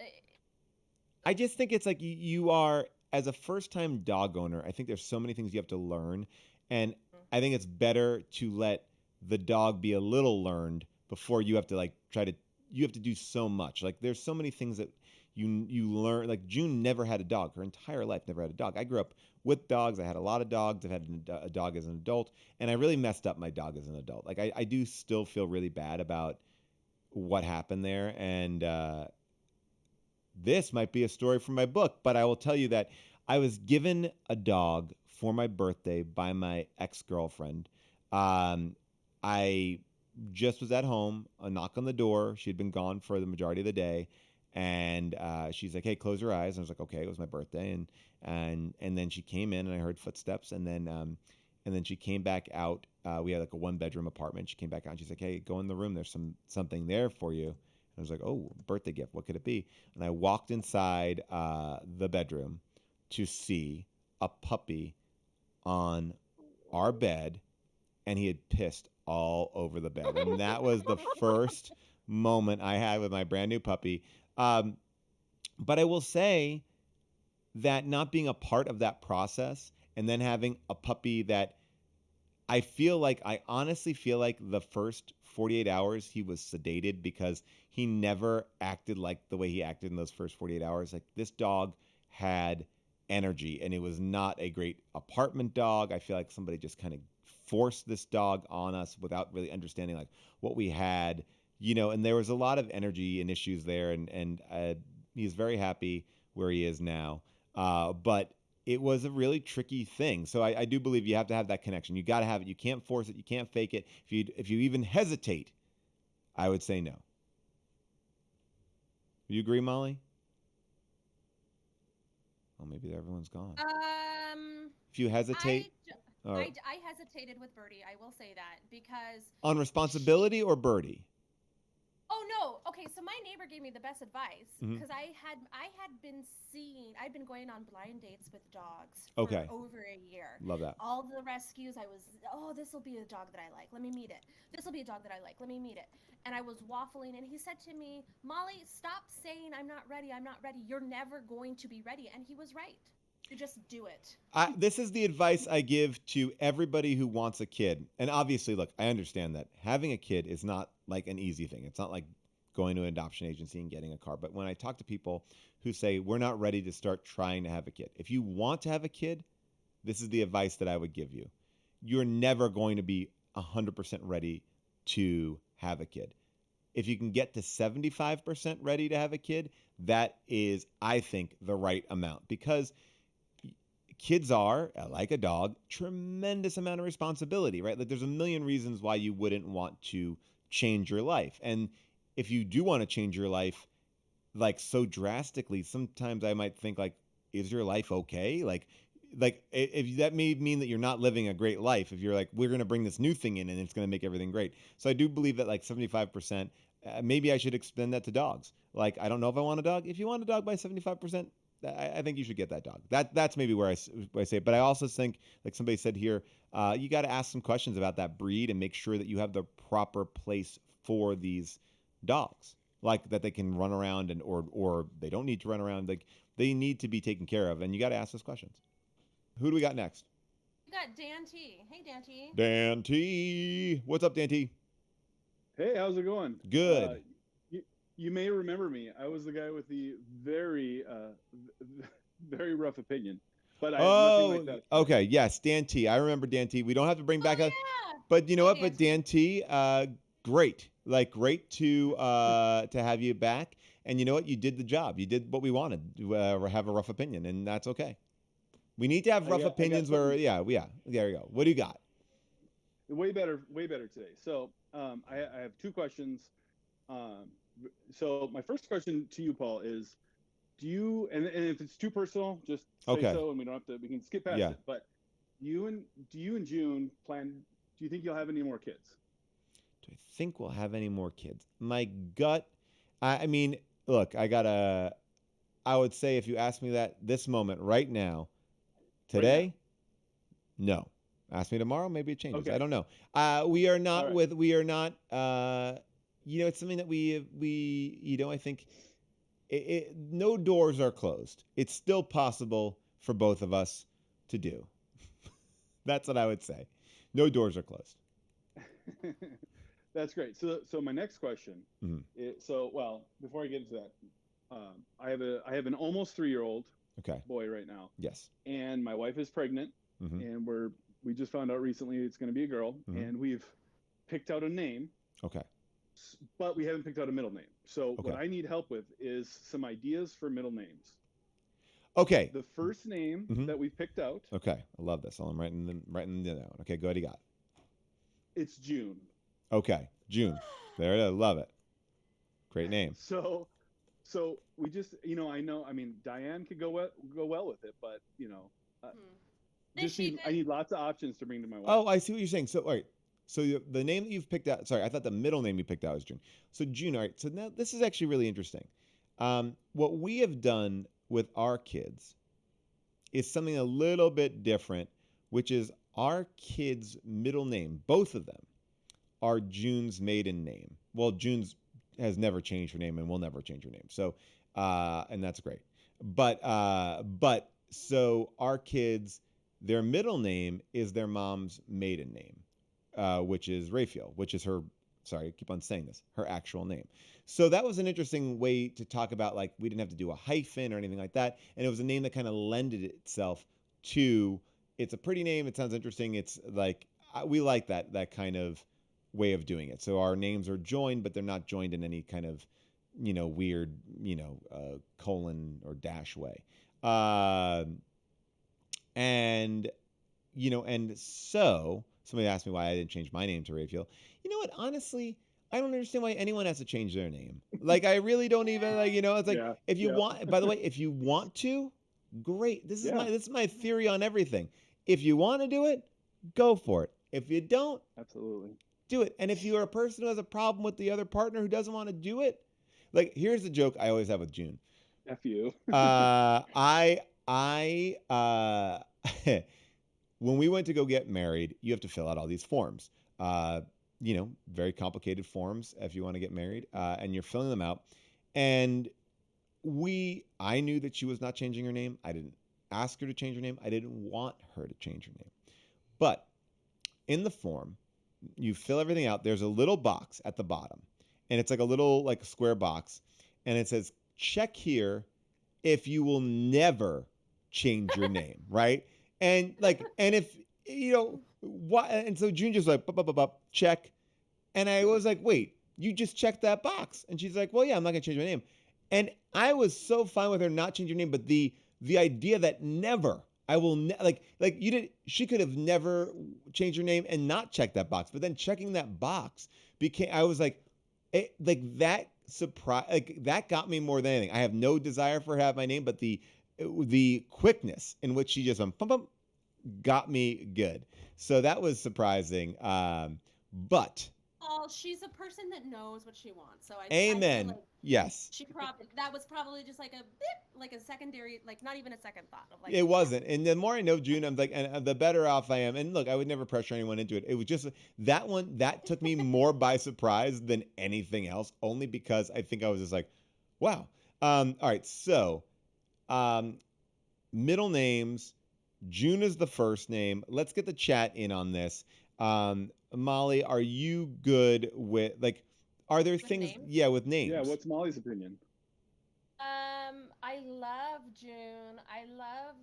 I just think it's like you are as a first time dog owner. I think there's so many things you have to learn, and I think it's better to let the dog be a little learned before you have to like try to. You have to do so much. Like there's so many things that you learn. Like June never had a dog. Her entire life never had a dog. I grew up with dogs. I had a lot of dogs. I've had a dog as an adult, and I really messed up my dog as an adult. Like I do still feel really bad about what happened there, and this might be a story from my book, but I will tell you that I was given a dog for my birthday by my ex girlfriend. I just was at home, a knock on the door. She'd been gone for the majority of the day. And she's like, "Hey, close your eyes." And I was like, "Okay." It was my birthday, and then she came in, and I heard footsteps, and then she came back out. We had like a 1-bedroom apartment. She came back out, and she's like, "Hey, go in the room. There's something there for you." And I was like, "Oh, birthday gift. What could it be?" And I walked inside the bedroom to see a puppy on our bed, and he had pissed all over the bed. And that was the first moment I had with my brand new puppy. Um, but I will say that not being a part of that process and then having a puppy that I honestly feel like the first 48 hours he was sedated because he never acted like the way he acted in those first 48 hours. Like this dog had energy, and it was not a great apartment dog. I feel like somebody just kind of forced this dog on us without really understanding like what we had, and there was a lot of energy and issues there, and he's very happy where he is now. But it was a really tricky thing. So I do believe you have to have that connection. You got to have it. You can't force it. You can't fake it. If you even hesitate, I would say no. You agree, Molly? Oh, maybe everyone's gone. If you hesitate, I hesitated with Birdie. I will say that because on responsibility or Birdie? Oh no. Okay, so my neighbor gave me the best advice Mhm. because I'd been going on blind dates with dogs for Okay. over a year. Love that. All the rescues, this will be a dog that I like. Let me meet it. This will be a dog that I like. Let me meet it. And I was waffling, and he said to me, "Molly, stop saying I'm not ready. I'm not ready. You're never going to be ready." And he was right. You just do it. This is the advice I give to everybody who wants a kid. And obviously, look, I understand that having a kid is not like an easy thing. It's not like going to an adoption agency and getting a car. But when I talk to people who say, we're not ready to start trying to have a kid, if you want to have a kid, this is the advice that I would give you. You're never going to be 100% ready to have a kid. If you can get to 75% ready to have a kid, that is, I think, the right amount. Because kids are, like a dog, tremendous amount of responsibility, right? Like there's a million reasons why you wouldn't want to change your life. And if you do want to change your life like so drastically, sometimes I might think like, is your life okay? Like if that may mean that you're not living a great life if you're like, we're going to bring this new thing in and it's going to make everything great. So I do believe that like 75%, maybe I should extend that to dogs. Like, I don't know if I want a dog. If you want a dog by 75%, I think you should get that dog. That's maybe where I say it. But I also think, like somebody said here, you got to ask some questions about that breed and make sure that you have the proper place for these dogs, like that they can run around or they don't need to run around. Like they need to be taken care of, and you got to ask those questions. Who do we got next? We got Dan T. Hey, Dan T. Dan T. What's up, Dan T? Hey, how's it going? Good. You may remember me. I was the guy with the very, very rough opinion, but I have nothing like that. Okay. Yes, Dan T. I remember Dan T. We don't have to bring back yeah. but you know Hey, what? But Dan T. Great. Like great to have you back. And you know what? You did the job. You did what we wanted. Have a rough opinion, and that's okay. We need to have rough opinions where, yeah. There you go. What do you got? Way better today. So I have two questions. So my first question to you, Paul, is do you, and if it's too personal, just say so, and we can skip past it. But do you and June plan? Do you think you'll have any more kids? Do I think we'll have any more kids? My gut, I mean, look, I would say if you ask me that this moment, right now, today, no. Ask me tomorrow, maybe it changes. Okay. I don't know. We are not it's something that I think no doors are closed. It's still possible for both of us to do. That's what I would say. No doors are closed. That's great. So my next question. Before I get into that, I have an almost 3-year-old boy right now. Yes. And my wife is pregnant, and we just found out recently it's going to be a girl, and we've picked out a name. Okay. But we haven't picked out a middle name. So what I need help with is some ideas for middle names. Okay. The first name that we picked out. Okay. I love this. I'm writing them down. Okay, go ahead. You got. It's June. Okay. June. There it is. Love it. Great name. So we just, I know, I mean, Diane could go well with it, but I need lots of options to bring to my wife. Oh, I see what you're saying. So, all right. So the name that you've picked out, sorry, I thought the middle name you picked out was June. So June, all right. So now this is actually really interesting. What we have done with our kids is something a little bit different, which is our kids' middle name, both of them, are June's maiden name. Well, June's has never changed her name and will never change her name. So, and that's great. But so our kids, their middle name is their mom's maiden name, which is Raphael, which is her, sorry, I keep on saying this, her actual name. So that was an interesting way to talk about, like, we didn't have to do a hyphen or anything like that. And it was a name that kind of lended itself to, it's a pretty name. It sounds interesting. It's like, we like that kind of way of doing it. So our names are joined, but they're not joined in any kind of, weird, colon or dash way. And so somebody asked me why I didn't change my name to Raphael. You know what? Honestly, I don't understand why anyone has to change their name. Like, I really don't even, like, it's like, if you want, by the way, if you want to, great. This is my theory on everything. If you want to do it, go for it. If you don't, absolutely do it. And if you are a person who has a problem with the other partner who doesn't want to do it, like, here's the joke I always have with June. F you. I when we went to go get married, you have to fill out all these forms. Very complicated forms if you want to get married, and you're filling them out. And I knew that she was not changing her name. I didn't ask her to change her name. I didn't want her to change her name. But in the form, you fill everything out. There's a little box at the bottom, and it's like a little, like, square box, and it says, check here if you will never change your name, right? And if, what, and so June just like, check. And I was like, wait, you just checked that box. And she's like, well, yeah, I'm not gonna change my name. And I was so fine with her not changing her name, but the idea that never, I will she could have never changed her name and not checked that box, but then checking that box I was like, that surprise, that got me more than anything. I have no desire for her to have my name, but the quickness in which she just went bump, bump, got me good. So that was surprising. But she's a person that knows what she wants. So amen. I feel like yes. That was probably just like a bit, like a secondary, like not even a second thought of like. It wasn't. And the more I know June, I'm like, and the better off I am. And look, I would never pressure anyone into it. It was just that one that took me more by surprise than anything else, only because I think I was just like, wow. All right. So, middle names. June is the first name. Let's get the chat in on this. Molly, are you good with, like, are there things names? With names? Yeah, what's Molly's opinion? I love June. I love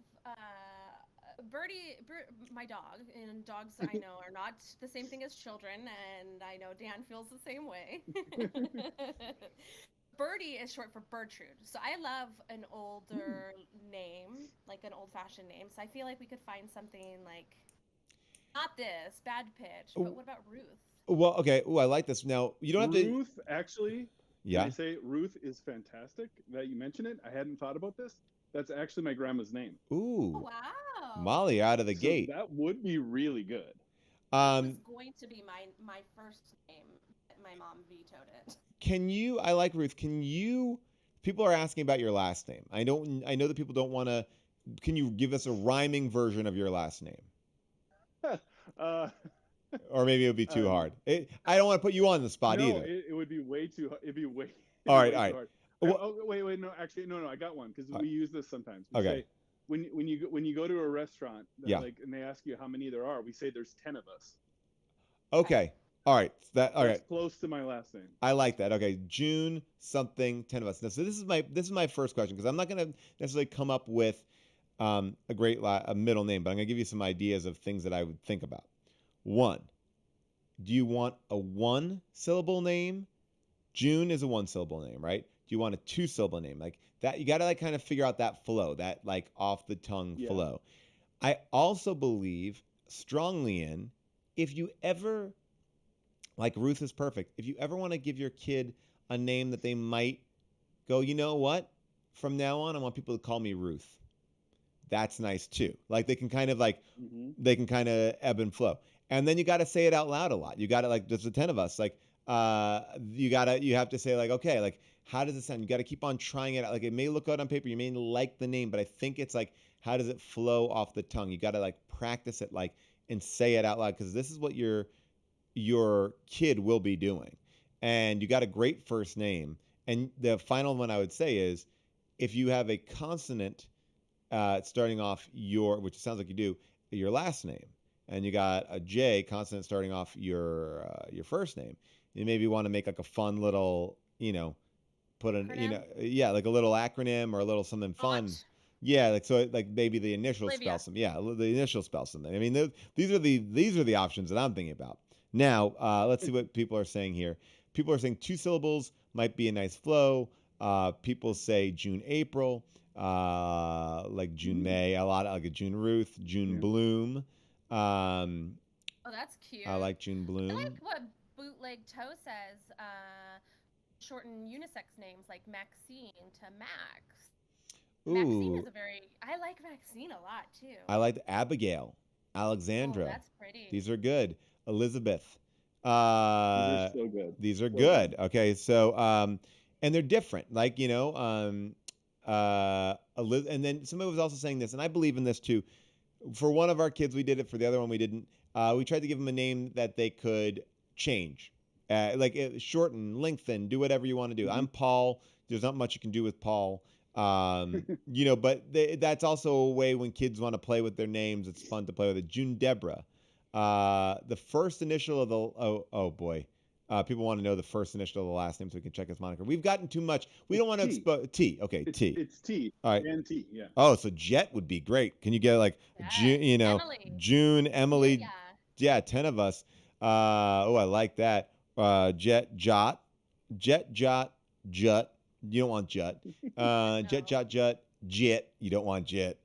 Birdie, my dog, and dogs I know are not the same thing as children, and I know Dan feels the same way. Birdie is short for Bertrude, so I love an older name, like an old-fashioned name. So I feel like we could find something like, not this bad pitch, but what about Ruth? Well, okay. Oh, I like this. Now you don't have to. Ruth, actually. Yeah. I say Ruth is fantastic. That you mention it. I hadn't thought about this. That's actually my grandma's name. Ooh. Oh, wow. Molly out of the gate. That would be really good. That was going to be my first name. My mom vetoed it. I like Ruth. People are asking about your last name. I know that people don't want to. Can you give us a rhyming version of your last name? Or maybe it would be too hard. I don't want to put you on the spot either. It would be way too hard. It'd be way. All right. Wait. No, actually, no. I got one because we use this sometimes. We say, when you go to a restaurant, and they ask you how many there are, we say there's 10 of us. Okay. All right. That's close to my last name. I like that. Okay. June something, 10 of us. Now, so this is my first question, because I'm not going to necessarily come up with a great middle name, but I'm going to give you some ideas of things that I would think about. 1, do you want a 1-syllable name? June is a 1-syllable name, right? Do you want a 2-syllable name? Like that, you got to kind of figure out that flow, that like off the tongue flow. I also believe strongly in, if you ever Like Ruth is perfect. If you ever want to give your kid a name that they might go, you know what? From now on, I want people to call me Ruth. That's nice too. Like they can kind of like they can kind of ebb and flow. And then you got to say it out loud a lot. You got to like there's the 10 of us. Like you have to say like okay, like how does it sound? You got to keep on trying it out. Like it may look good on paper, you may like the name, but I think it's like how does it flow off the tongue? You got to like practice it like and say it out loud because this is what your kid will be doing. And you got a great first name. And the final one I would say is if you have a consonant starting off which sounds like you do, your last name, and you got a J consonant starting off your first name, you maybe want to make like a fun little, put an, Acronym? yeah, like a little acronym or a little something fun. Aunt. Yeah, like so, like maybe the initial Olivia. spell some. Yeah, the initial spell something. I mean, these are the options that I'm thinking about. Now, let's see what people are saying here. People are saying 2 syllables might be a nice flow. People say June, April, like June, May. A lot like a June Ruth, June Bloom. Oh, that's cute. I like June I Bloom. like what Bootleg Toe says. Shorten unisex names like Maxine to Max. Maxine Ooh, is I like Maxine a lot too. I like Abigail, Oh, Alexandra. that's pretty. These are good. Elizabeth. These are so good. These are So good. Okay, so and they're different. Like and then somebody was also saying this, and I believe in this too. For one of our kids, we did it. For the other one, we didn't. We tried to give them a name that they could change, like shorten, lengthen, do whatever you want to do. I'm Paul. There's not much you can do with Paul. But that's also a way when kids want to play with their names. It's fun to play with it. June Deborah. The first initial of the oh boy. People want to know the first initial of the last name so we can check his moniker. We've gotten too much. We don't want to expose T. Okay, T. It's T. All right. And T. Yeah. Oh, so Jet would be great. Can you get like June? Emily. June, Emily. Yeah. 10 of us. I like that. Jet, Jot, Jut. You don't want Jut. No. Jet, Jet. You don't want Jet.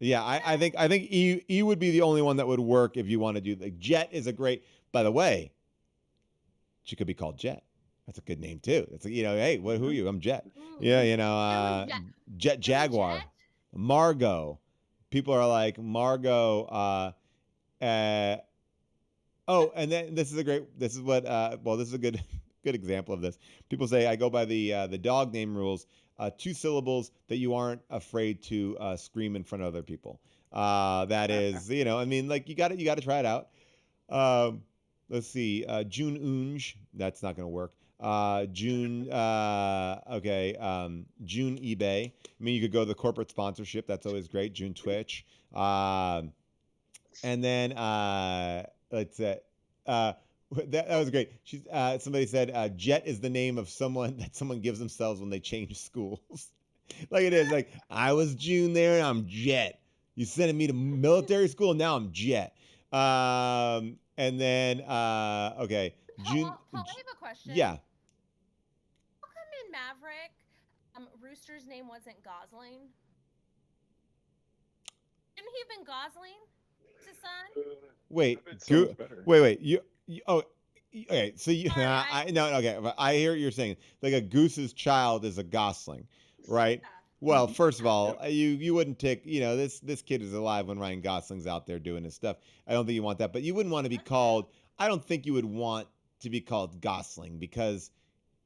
Yeah, I think E would be the only one that would work if you want to do like Jet is a great. By the way, she could be called Jet. That's a good name too. It's hey, who are you? I'm Jet. Yeah, Jet Jaguar, Jet? Margot. People are like Margot. And then this is a good good example of this. People say I go by the dog name rules. 2 syllables that you aren't afraid to scream in front of other people. That is, I mean, like you got to try it out. Let's see, June Unge. That's not going to work. June. Okay. June eBay. I mean, you could go the corporate sponsorship. That's always great. June Twitch. And then let's say. That was great. Somebody said Jet is the name of someone that someone gives themselves when they change schools. Like it is. Like I was June there, and I'm Jet. You sending me to military school, now I'm Jet. And then okay, June. Paul, I have a question. Yeah. How come in Maverick, Rooster's name wasn't Gosling? Shouldn't he have been Gosling? His son? Wait. So wait. Okay, so I hear what you're saying. Like a goose's child is a gosling, right? Yeah. Well, first of all, you wouldn't take, this kid is alive when Ryan Gosling's out there doing his stuff. I don't think you want that, but you wouldn't want to be called. I don't think you would want to be called Gosling because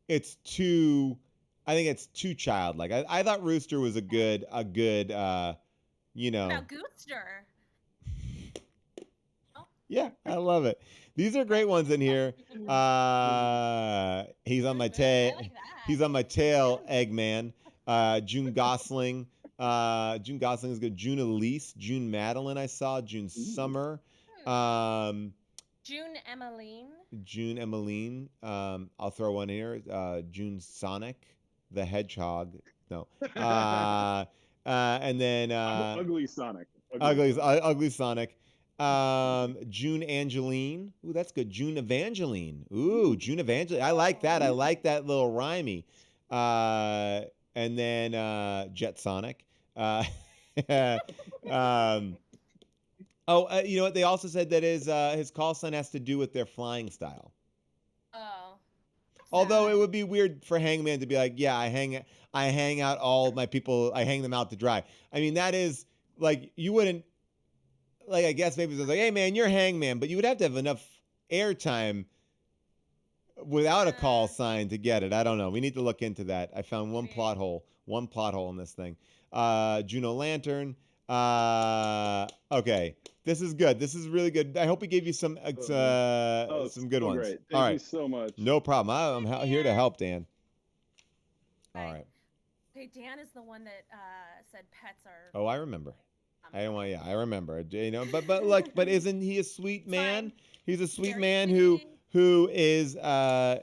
it's too. I think it's too childlike. I thought Rooster was a good. About Gooster. Yeah, I love it. These are great ones in here. He's on my tail. Like He's on my tail, Eggman. June Gosling. June Gosling is good. June Elise. June Madeline. I saw. June Summer. June Emmeline. June Emmeline. I'll throw one here. June Sonic, the Hedgehog. No. And then Ugly Sonic. Ugly Sonic. June Angeline. Ooh, that's good. June Evangeline. Ooh, June Evangeline. I like that. I like that little rhymey. And then Jet Sonic. Oh, you know what? They also said that his call sign has to do with their flying style. Oh, Although it sad. would be weird for Hangman to be like, yeah, I hang out all my people, I hang them out to dry. I mean, that is like you wouldn't like. I guess maybe it's like, hey man, you're Hangman, but you would have to have enough airtime without a call sign to get it. I don't know. We need to look into that. I found Maybe. one plot hole in this thing. Juno Lantern. Okay, this is good. This is really good. I hope we gave you Oh, some good so ones. great. All Thank you right, so much. no problem. I'm Good, here to Dan. help, Dan. All Right. right. Okay, Dan is the one that said pets are Oh, I remember. I don't want. common. Yeah, I remember. You know, but isn't he a sweet It's man? fine. He's a He's sweet very man sweet. who is Of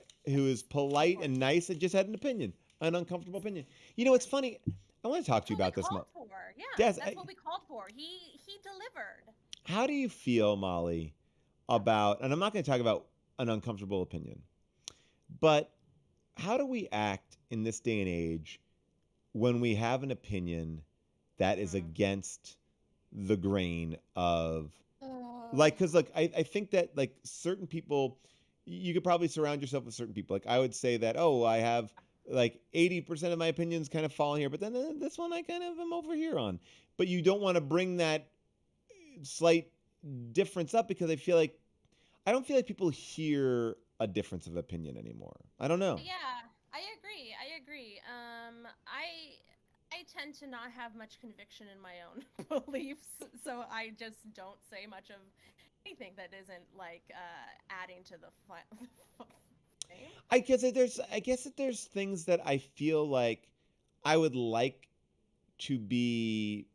polite course. and nice and just had an opinion, an uncomfortable opinion. You know, it's funny. I want to talk to That's you what we about this, called for. Yeah, Des. that's what we called for. He delivered. How do you feel, Molly, about? And I'm not going to talk about an uncomfortable opinion, but how do we act in this day and age when we have an opinion that is Mm-hmm. against the grain of Oh. like because like I think that like certain people you could probably surround yourself with certain people like I would say that oh I have like 80% of my opinions kind of fall here but then this one I kind of am over here on but you don't want to bring that slight difference up because I don't feel like people hear a difference of opinion anymore. I don't know. Yeah, I agree. I agree. I tend to not have much conviction in my own beliefs, so I just don't say much of anything that isn't like adding to the flame. I guess that there's things that I feel like I would like to be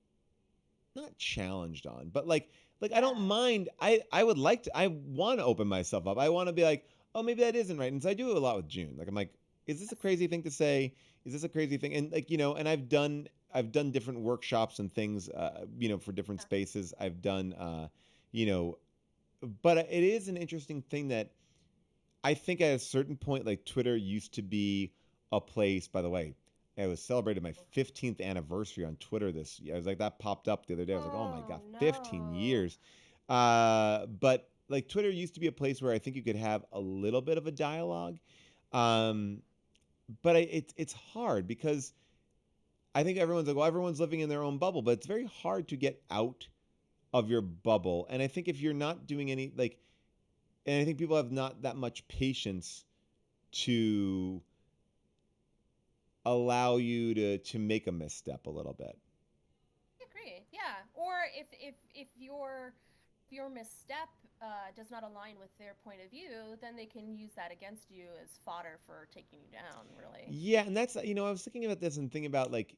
not challenged on, but like I don't Yeah. mind. I would like to. I want to open myself up. I want to be like, oh, maybe that isn't right. And so I do it a lot with June. Like I'm like, is this a Yes. crazy thing to say? Is this a crazy thing? And like and I've done different workshops and things, for different spaces. I've done, you know, but it is an interesting thing that I think at a certain point, like Twitter used to be a place. By the way, I was celebrating my 15th anniversary on Twitter this year. I was like, that popped up the other day. I was like, oh my Oh god, 15 no. years. But like Twitter used to be a place where I think you could have a little bit of a dialogue. Um, but it's hard because I think everyone's like, well, everyone's living in their own bubble, but it's very hard to get out of your bubble. And I think if you're not doing any like, and I think people have not that much patience to allow you to make a misstep a little bit. I agree. Yeah. Or if your misstep does not align with their point of view, then they can use that against you as fodder for taking you down. Really. Yeah, and that's I was thinking about this and thinking about like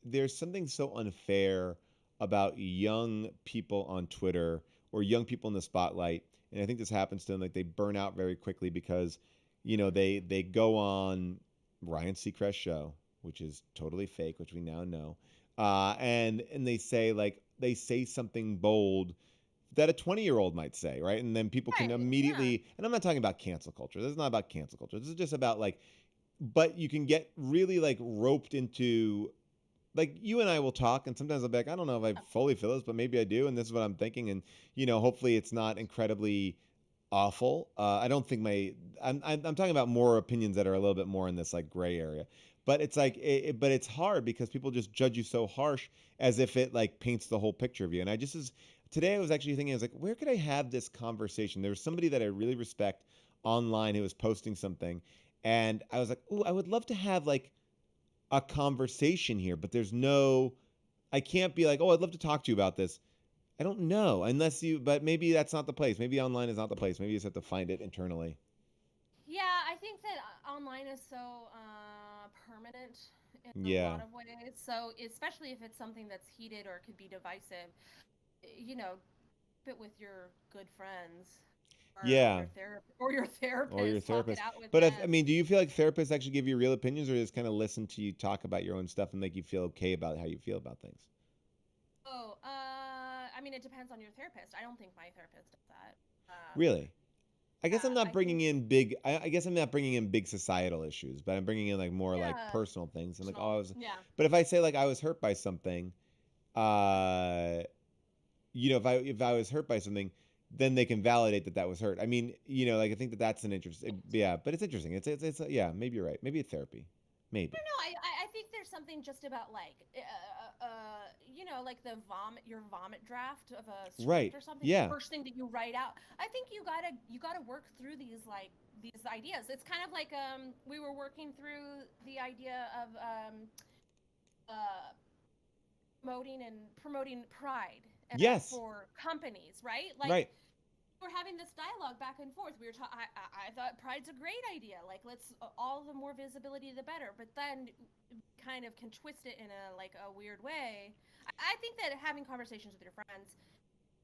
there's something so unfair about young people on Twitter or young people in the spotlight, and I think this happens to them like they burn out very quickly because they go on Ryan Seacrest's show, which is totally fake, which we now know, and they say something bold that a 20-year-old might say, right? And then people can Right. Yeah. immediately, and I'm not talking about cancel culture. This is not about cancel culture. This is just about like, but you can get really like roped into like you and I will talk, and sometimes I'll be like, I don't know if I fully feel this, but maybe I do, and this is what I'm thinking, and hopefully it's not incredibly awful. I don't think I'm talking about more opinions that are a little bit more in this like gray area, but it's like, but it's hard because people just judge you so harsh as if it like paints the whole picture of you. And I just as today I was actually thinking, I was like, where could I have this conversation? There was somebody that I really respect online who was posting something, and I was like, oh, I would love to have like a conversation here, but I can't be like, oh, I'd love to talk to you about this. I don't know but maybe that's not the place. Maybe online is not the place. Maybe you just have to find it internally. Yeah, I think that online is so permanent in a Yeah. lot of ways. So especially if it's something that's heated or could be divisive, you know, it with your good friends Yeah. or your Or your therapist. Talk it therapist. out with But I them. mean, do you feel like therapists actually give you real opinions or just kind of listen to you talk about your own stuff and make you feel okay about how you feel about things? Oh, I mean, it depends on your therapist. I don't think my therapist does that. Really? I guess I'm not I think, bringing in big. I guess I'm not bringing in big societal issues, but I'm bringing in like more like yeah, personal things. And like, oh, I personal. was. Yeah. But if I say like I was hurt by something, uh, if I was hurt by something, then they can validate that was hurt. I mean, like I think that's an interesting, yeah, but it's interesting. It's yeah, maybe you're right. Maybe it's therapy. Maybe. I don't know. I think there's something just about like, like the your vomit draft of a script Right. or something. Yeah. The first thing that you write out. I think you gotta work through these ideas. It's kind of like we were working through the idea of uh promoting pride Yes. for companies, right? Like right. we're having this dialogue back and forth. We were talking. I thought pride's a great idea. Like let's all the more visibility the better. But then kind of can twist it in a weird way. I think that having conversations with your friends,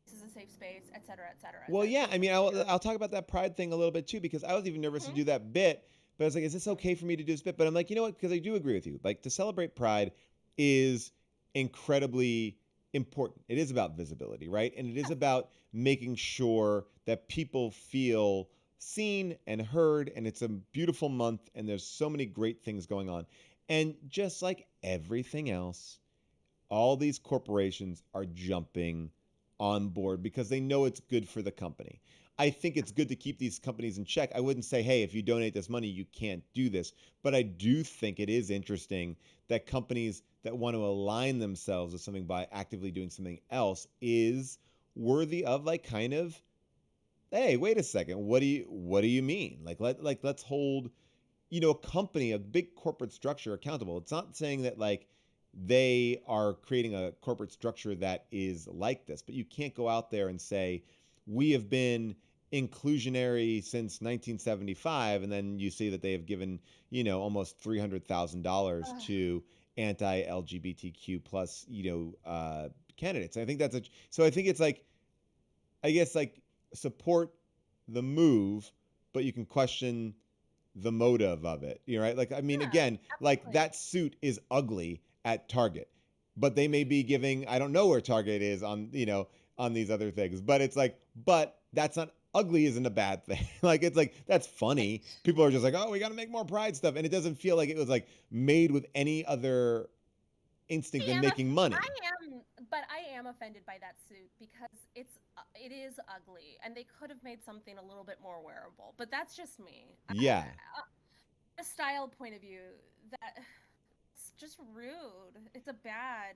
this is a safe space, et cetera, et cetera. Well, yeah. I mean, I'll talk about that pride thing a little bit too, because I was even nervous to do that bit. But I was like, is this okay for me to do this bit? But I'm like, you know what? Because I do agree with you. Like, to celebrate pride is incredibly important. It is about visibility, right? And it is about making sure that people feel seen and heard. And it's a beautiful month, and there's so many great things going on. And just like everything else, all these corporations are jumping on board because they know it's good for the company. I think it's good to keep these companies in check. I wouldn't say, hey, if you donate this money, you can't do this. But I do think it is interesting that companies that want to align themselves with something by actively doing something else is worthy of like kind of, hey, wait a second, what do you mean? Let's hold, a company, a big corporate structure accountable. It's not saying that like they are creating a corporate structure that is like this, but you can't go out there and say, we have been inclusionary since 1975, and then you see that they have given, almost $300,000 to anti-LGBTQ plus, candidates. I think so I think it's like, I guess like support the move, but you can question the motive of it. Right? Like, I mean, again, like that suit is ugly at Target, but they may be giving, I don't know where Target is on, on these other things, but it's like, but that's not, ugly isn't a bad thing. Like, it's like, that's funny. People are just like, oh, we got to make more pride stuff. And it doesn't feel like it was like made with any other instinct than making money. I am offended by that suit because it is ugly, and they could have made something a little bit more wearable, but that's just me. Yeah. A style point of view, that it's just rude. It's a bad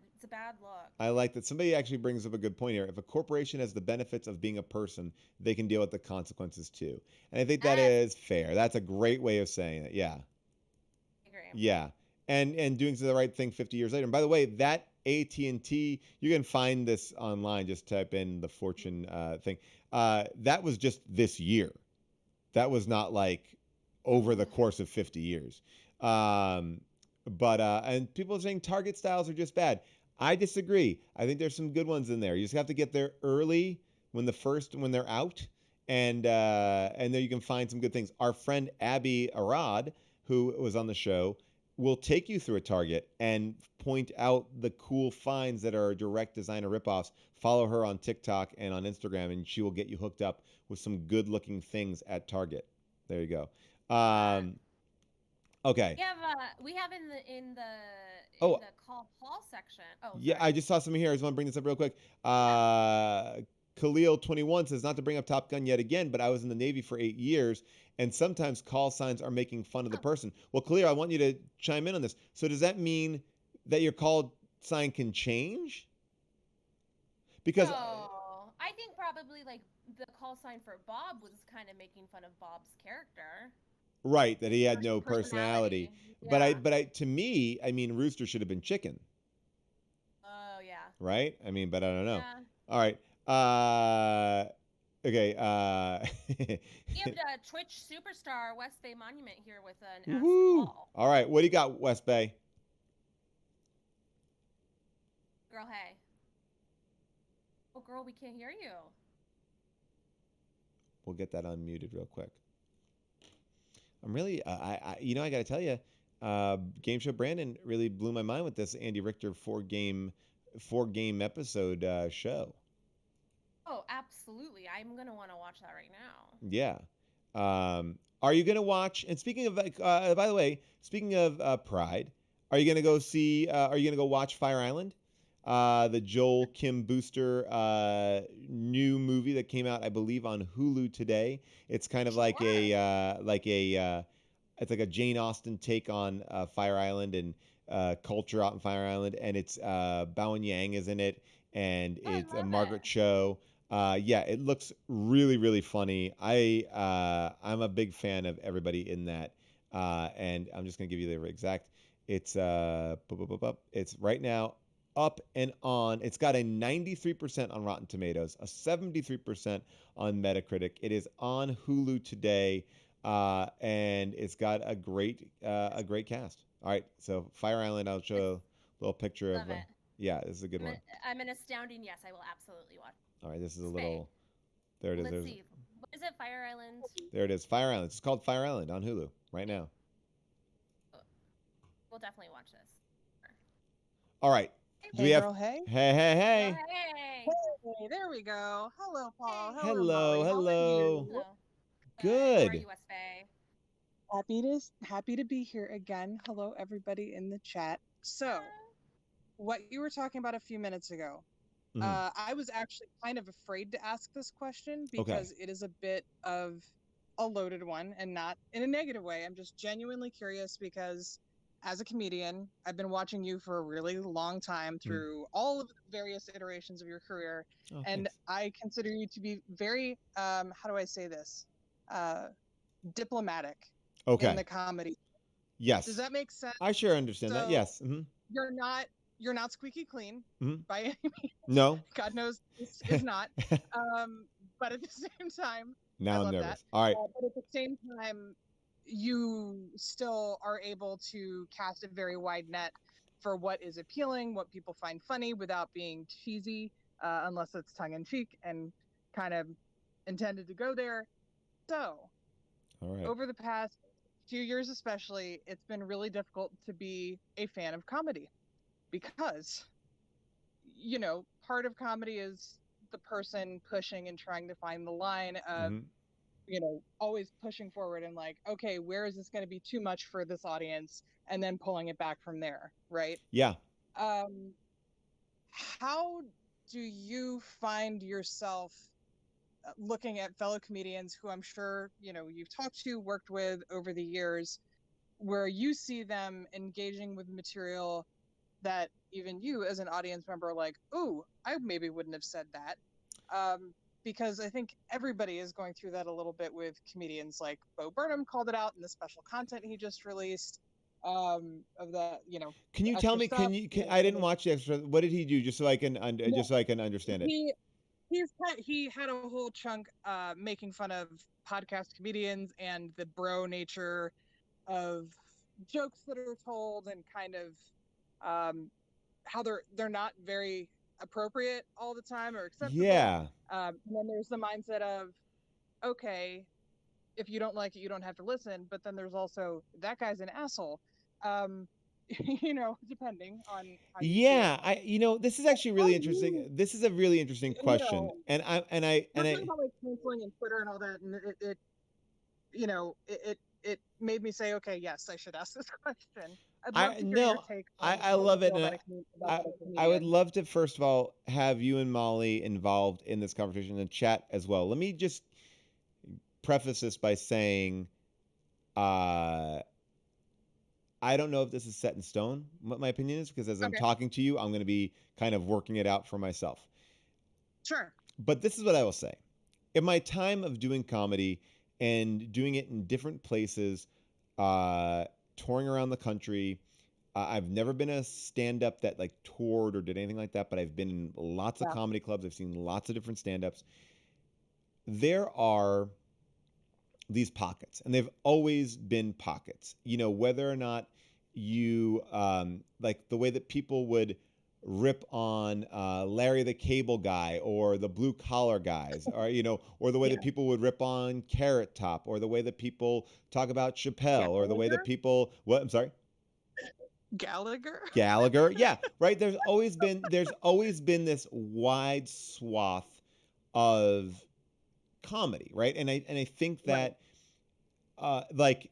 look. I like that. Somebody actually brings up a good point here. If a corporation has the benefits of being a person, they can deal with the consequences too. And I think that is fair. That's a great way of saying it. Yeah. I agree. Yeah. And doing the right thing 50 years later. And by the way, that AT&T, you can find this online. Just type in the Fortune thing. That was just this year. That was not like over the course of 50 years. But and people are saying Target styles are just bad. I disagree. I think there's some good ones in there. You just have to get there early when they're out, and there you can find some good things. Our friend Abby Arad, who was on the show, will take you through a Target and point out the cool finds that are direct designer ripoffs. Follow her on TikTok and on Instagram, and she will get you hooked up with some good-looking things at Target. There you go. Okay. We have in the call Paul section. Oh, sorry. Yeah, I just saw something here. I just want to bring this up real quick. Khalil21 says, not to bring up Top Gun yet again, but I was in the Navy for 8 years, and sometimes call signs are making fun of the person. Well, Khalil, I want you to chime in on this. So does that mean that your call sign can change? Because I think probably like the call sign for Bob was kind of making fun of Bob's character. Right, that he had no personality. Yeah. But to me, I mean, Rooster should have been Chicken. Oh, yeah. Right? I mean, but I don't know. Yeah. All right. Okay. We have the Twitch superstar West Bay Monument here with an Ask Paul. All right. What do you got, West Bay? Girl, hey. Oh, girl, we can't hear you. We'll get that unmuted real quick. I'm really, I got to tell you, Game Show Brandon really blew my mind with this Andy Richter four game episode show. Oh, absolutely! I'm gonna want to watch that right now. Yeah. Are you gonna watch? And speaking of, by the way, speaking of Pride, are you gonna go see? Are you gonna go watch Fire Island? the Joel Kim Booster new movie that came out, I believe, on Hulu today. It's kind of it's like a Jane Austen take on Fire Island and culture out in Fire Island, and it's Bowen Yang is in it, and it's Margaret Cho. Yeah, it looks really, really funny. I'm a big fan of everybody in that, and I'm just gonna give you the exact. It's it's right now up and on. It's got a 93% on Rotten Tomatoes, a 73% on Metacritic. It is on Hulu today, and it's got a great cast. All right, so Fire Island. I'll show a little picture Love of. it. Yeah, this is a good one. I'm an astounding yes. I will absolutely watch. All right, this is a little. There it is. Let's see. What is it? Fire Island. There it is. Fire Island. It's called Fire Island on Hulu right now. We'll definitely watch this. All right. Hey, girl, hey. Hey, hey, hey. Hey. Hey, there we go. Hello, Paul. Hey. Hello, hello. Hello. Good. How are you, West Bay? Happy to be here again. Hello, everybody in the chat. So, what you were talking about a few minutes ago, I was actually kind of afraid to ask this question because it is a bit of a loaded one, and not in a negative way. I'm just genuinely curious because as a comedian, I've been watching you for a really long time through all of the various iterations of your career. And thanks. I consider you to be very, how do I say this? Diplomatic in the comedy. Yes. Does that make sense? I sure understand that. Yes. You're not squeaky clean by any means. No. God knows this is not. But at the same time, now I'm nervous. All right. But at the same time, you still are able to cast a very wide net for what is appealing, what people find funny without being cheesy, unless it's tongue in cheek and kind of intended to go there. So, over the past few years especially, it's been really difficult to be a fan of comedy because, you know, part of comedy is the person pushing and trying to find the line of you know, always pushing forward and like, okay, where is this going to be too much for this audience? And then pulling it back from there, right? Yeah. How do you find yourself looking at fellow comedians who I'm sure, you know, you've talked to, worked with over the years, where you see them engaging with material that even you as an audience member are like, ooh, I maybe wouldn't have said that. Because I think everybody is going through that a little bit with comedians. Like Bo Burnham called it out in the special content he just released of the, you know. Can you tell me? I didn't watch the extra. What did he do? Just so I can understand it. He had a whole chunk making fun of podcast comedians and the bro nature of jokes that are told and kind of how they're not very appropriate all the time or acceptable. Yeah. And then there's the mindset of, okay, if you don't like it, you don't have to listen. But then there's also that guy's an asshole. You know, depending on how you know, this is actually really interesting. This is a really interesting question. You know, I about like canceling and Twitter and all that, and it you know, it made me say, okay, yes, I should ask this question. I'd love to hear your take on I love it. I would love to, first of all, have you and Molly involved in this conversation in the chat as well. Let me just preface this by saying, I don't know if this is set in stone, what my opinion is, because as I'm talking to you, I'm going to be kind of working it out for myself. Sure. But this is what I will say. In my time of doing comedy and doing it in different places, touring around the country, I've never been a stand-up that like toured or did anything like that, but I've been in lots of comedy clubs. I've seen lots of different stand-ups. There are these pockets, and they've always been pockets. You know, whether or not you like the way that people would rip on Larry the Cable Guy or the Blue Collar Guys, or you know, or the way that people would rip on Carrot Top, or the way that people talk about Chappelle, or the way that people I'm sorry. Gallagher, yeah, right. There's always been this wide swath of comedy, right? And I think that like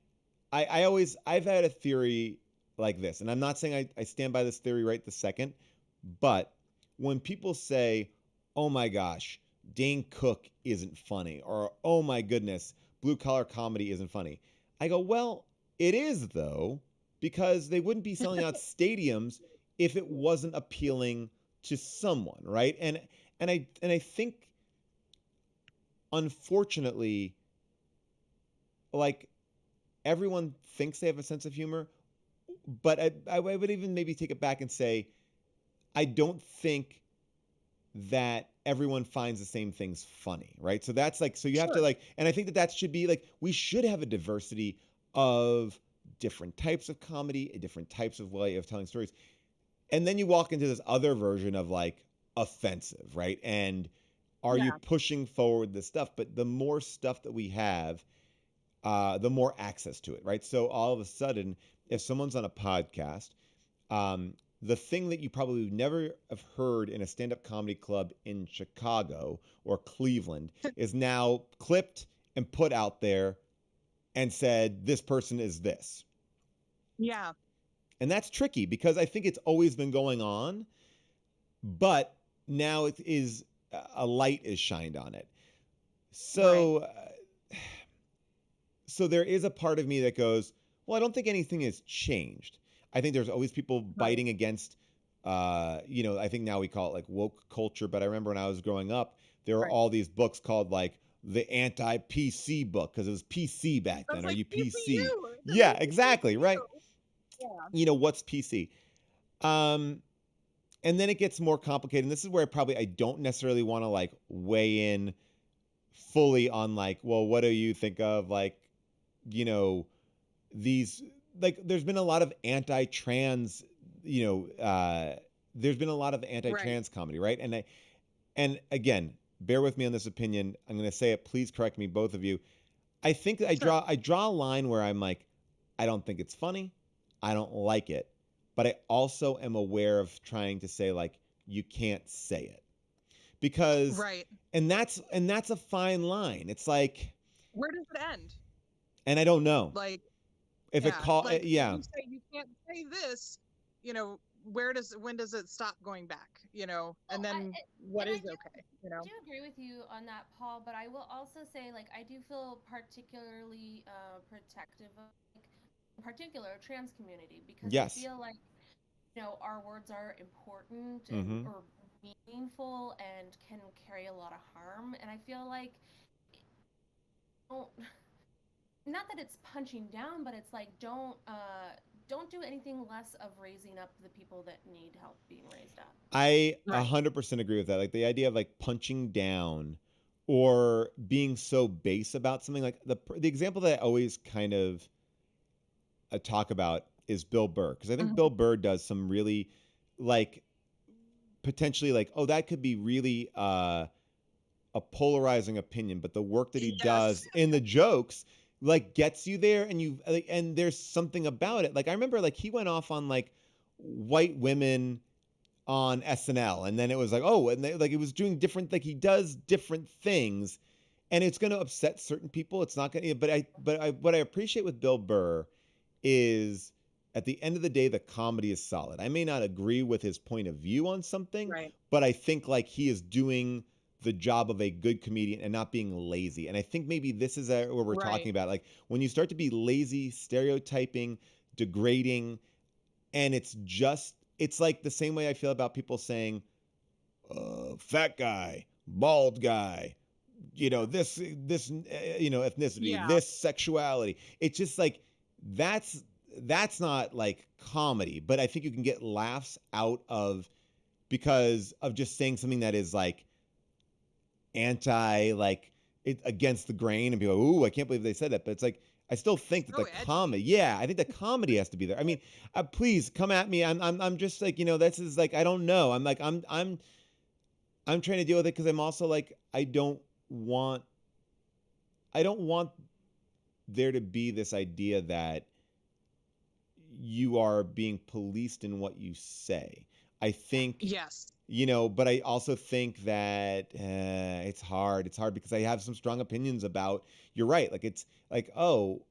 I've had a theory like this, and I'm not saying I stand by this theory right this second, but when people say, "Oh my gosh, Dane Cook isn't funny," or "Oh my goodness, blue collar comedy isn't funny," I go, "Well, it is though, because they wouldn't be selling out stadiums if it wasn't appealing to someone, right?" And I think, unfortunately, like, everyone thinks they have a sense of humor, but I would even maybe take it back and say, I don't think that everyone finds the same things funny, right? So that's like, so you have to like, and I think that should be like, we should have a diversity of different types of comedy, different types of way of telling stories. And then you walk into this other version of like offensive, right? And are you pushing forward this stuff? But the more stuff that we have, the more access to it, right? So all of a sudden, if someone's on a podcast, the thing that you probably never have heard in a stand-up comedy club in Chicago or Cleveland is now clipped and put out there and said, this person is this. Yeah. And that's tricky because I think it's always been going on, but now it is, a light is shined on it. So, so there is a part of me that goes, well, I don't think anything has changed. I think there's always people biting against, I think now we call it like woke culture. But I remember when I was growing up, there were all these books called like the anti-PC book because it was PC back then. Are you PC? Yeah, exactly. Right. Yeah. What's PC? And then it gets more complicated. And this is where I don't necessarily want to like weigh in fully on like, well, what do you think of like, these, like, there's been a lot of anti-trans, there's been a lot of anti-trans comedy, right? And again, bear with me on this opinion. I'm going to say it. Please correct me, both of you. I think that I draw a line where I'm like, I don't think it's funny. I don't like it. But I also am aware of trying to say like, you can't say it. Because and that's a fine line. It's like, where does it end? And I don't know. Like, if it call like, you say you can't say this, when does it stop going back? And then what is okay? I do agree with you on that, Paul, but I will also say, like, I do feel particularly protective of, like, in particular, trans community, because I feel like, our words are important and or meaningful and can carry a lot of harm, and I feel like, not that it's punching down, but it's like, don't do anything less of raising up the people that need help being raised up. I 100% agree with that. Like the idea of like punching down or being so base about something. Like the example that I always kind of talk about is Bill Burr, because I think Bill Burr does some really like potentially like, oh, that could be really a polarizing opinion, but the work that he does in the jokes like gets you there, and there's something about it. Like I remember like he went off on like white women on SNL, and then it was like, oh, and like it was doing different, like he does different things, and it's going to upset certain people. It's not going to, but what I appreciate with Bill Burr is at the end of the day, the comedy is solid. I may not agree with his point of view on something, but I think like he is doing the job of a good comedian and not being lazy. And I think maybe this is where we're talking about, like when you start to be lazy, stereotyping, degrading, and it's like the same way I feel about people saying, fat guy, bald guy, this, ethnicity, this sexuality. It's just like, that's not like comedy, but I think you can get laughs out of because of just saying something that is like anti, like it against the grain, and people, ooh, I can't believe they said that. But it's like, I still think that the comedy, I think the comedy has to be there. I mean, please come at me. I'm just like, this is like, I don't know. I'm like, I'm trying to deal with it because I'm also like, I don't want there to be this idea that you are being policed in what you say. I think, but I also think that it's hard. It's hard because I have some strong opinions about, you're right. Like, it's like, oh,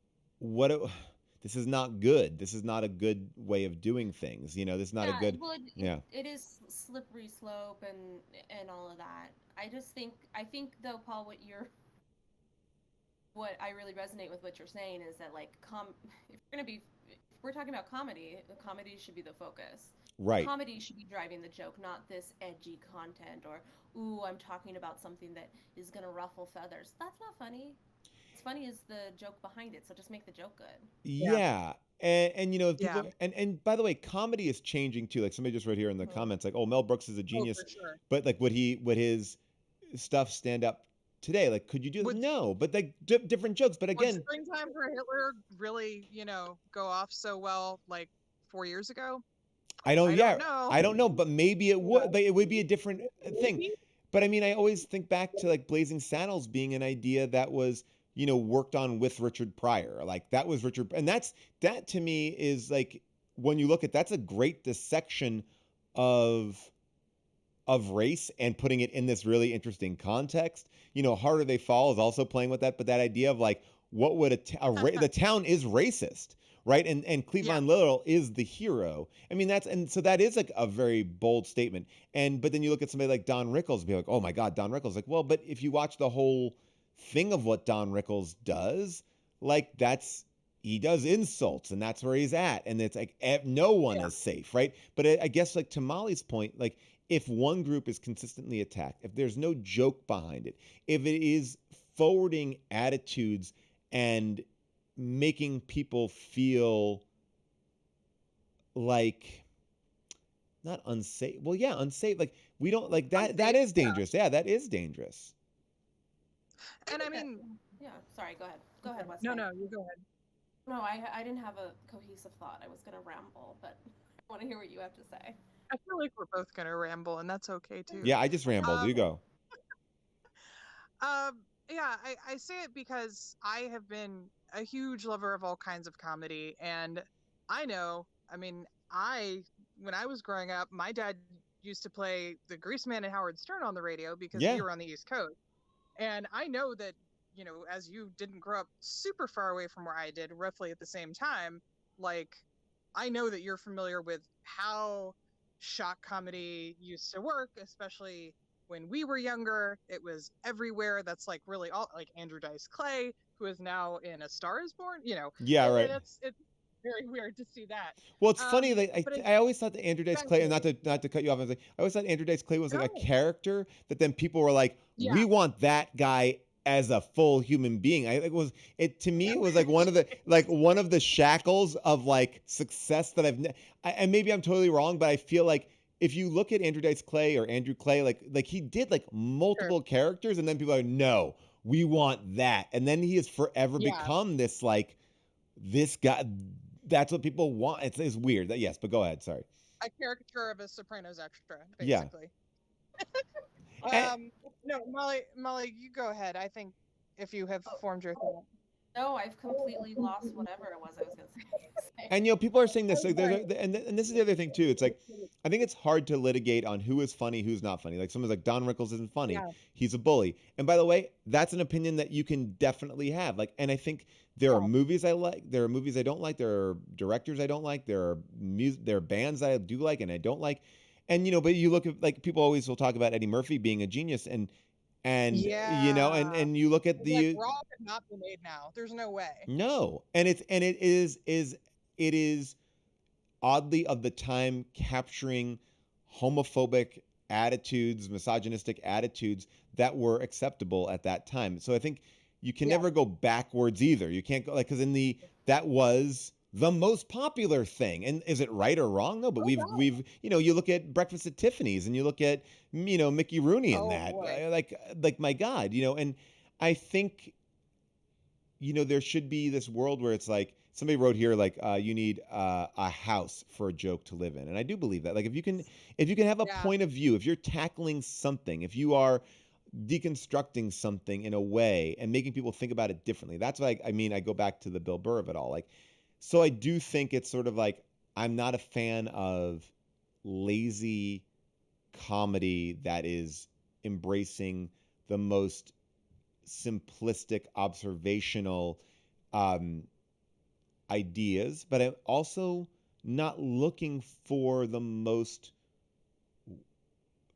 this is not good. This is not a good way of doing things. You know, this is not a good. Well, Yeah. it is slippery slope and all of that. I think though, Paul, what I really resonate with what you're saying is that like if we're talking about comedy, the comedy should be the focus. Right. Comedy should be driving the joke, not this edgy content or ooh, I'm talking about something that is gonna ruffle feathers. That's not funny. What's funny is the joke behind it, so just make the joke good. Yeah. And you know, Yeah. people and by the way, comedy is changing too. Like somebody just wrote here in the comments, like, oh, Mel Brooks is a Oh, genius, for sure. but like would his stuff stand up today? Like, could you do that? No, but like different jokes. But Would again, Springtime for Hitler really, go off so well like 4 years ago? I don't. I Yeah, don't know. I don't know, but maybe it would. But it would be a different thing. Maybe. But I mean, I always think back to like Blazing Saddles being an idea that was, you know, worked on with Richard Pryor. Like that was Richard, and that to me is like when you look at that's a great dissection of race and putting it in this really interesting context. You know, Harder They Fall is also playing with that, but that idea of like what would the town is racist, right? And Cleavon Little is the hero. I mean, and so that is like a very bold statement. But then you look at somebody like Don Rickles and be like, oh my God, Don Rickles. Like, well, but if you watch the whole thing of what Don Rickles does, like he does insults and that's where he's at. And it's like no one is safe, right? But I guess like to Molly's point, like if one group is consistently attacked, if there's no joke behind it, if it is forwarding attitudes and making people feel like not unsafe. Well, yeah, unsafe. Like we don't like that. Unsafe, that is dangerous. Yeah, that is dangerous. And I mean, yeah. Sorry. Go ahead. Go ahead, Wesley. No, you go ahead. No, I didn't have a cohesive thought. I was gonna ramble, but I want to hear what you have to say. I feel like we're both gonna ramble, and that's okay too. Yeah, I just rambled. You go. Yeah, I say it because I have been a huge lover of all kinds of comedy, and I know, I mean, when I was growing up, my dad used to play the Greaseman and Howard Stern on the radio because we were on the East Coast. And I know that, as you didn't grow up super far away from where I did, roughly at the same time, like, I know that you're familiar with how shock comedy used to work, especially when we were younger. It was everywhere. That's like really all, like Andrew Dice Clay, who is now in A Star Is Born, Yeah, right. It's very weird to see that. Well, it's funny. Like I always thought that Andrew Dice Clay, and not to cut you off, I always thought Andrew Dice Clay was like a character that then people were like, we want that guy as a full human being. To me it was like one of the shackles of like success that and maybe I'm totally wrong, but I feel like if you look at Andrew Dice Clay or Andrew Clay, like he did like multiple characters, and then people are like, no, we want that, and then he has forever become this like this guy. That's what people want. It's weird. Yes, but go ahead. Sorry. A caricature of a Sopranos extra, basically. Yeah. No, Molly, you go ahead. I think if you have formed your thought. No, I've completely lost whatever it was I was going to say. And people are saying this, like, and this is the other thing too. It's like, I think it's hard to litigate on who is funny, who's not funny. Like someone's like Don Rickles isn't funny; he's a bully. And by the way, that's an opinion that you can definitely have. Like, and I think there are movies I like, there are movies I don't like, there are directors I don't like, there are bands I do like and I don't like. And but you look at like people always will talk about Eddie Murphy being a genius, and and you look at like Raw could not be made now. There's no way. No, and it is oddly of the time capturing homophobic attitudes, misogynistic attitudes that were acceptable at that time. So I think you can never go backwards either. You can't go because that was the most popular thing. And is it right or wrong? No, but we've you look at Breakfast at Tiffany's and you look at Mickey Rooney in that. Boy. Like my God, and I think there should be this world where it's like somebody wrote here like you need a house for a joke to live in, and I do believe that. Like if you can have a point of view, if you're tackling something, if you are deconstructing something in a way and making people think about it differently, that's why I go back to the Bill Burr of it all. Like, so I do think it's sort of like I'm not a fan of lazy comedy that is embracing the most simplistic observational ideas, but I'm also not looking for the most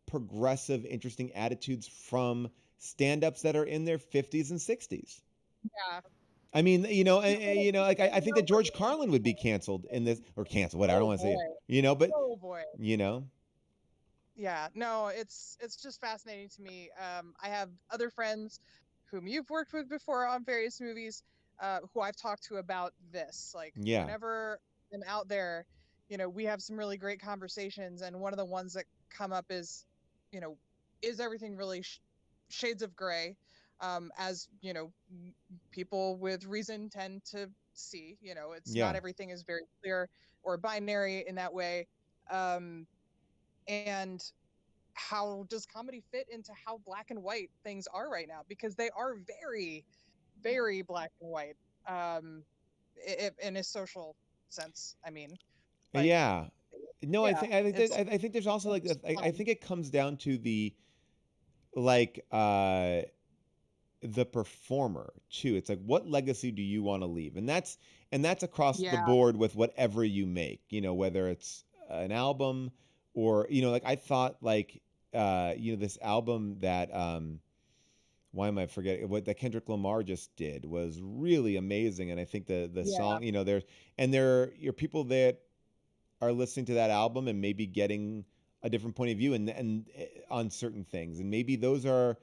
progressive, interesting attitudes from stand-ups that are in their 50s and 60s. Yeah. I mean, like I think that George Carlin would be canceled in this, or canceled, whatever. I don't want to say it, but oh boy. Yeah, no, it's just fascinating to me. I have other friends whom you've worked with before on various movies, who I've talked to about this. Like, whenever I'm out there, we have some really great conversations, and one of the ones that come up is, is everything really shades of gray? As people with reason tend to see. It's not everything is very clear or binary in that way. And how does comedy fit into how black and white things are right now? Because they are very, very black and white, in a social sense. I mean, like, no, yeah, I think there's also like I think it comes down to the like the performer too. It's like, what legacy do you want to leave? And that's across the board with whatever you make, whether it's an album or, like I thought like this album that why am I forgetting what that Kendrick Lamar just did was really amazing. And I think the song, there are people that are listening to that album and maybe getting a different point of view and on certain things. And maybe those are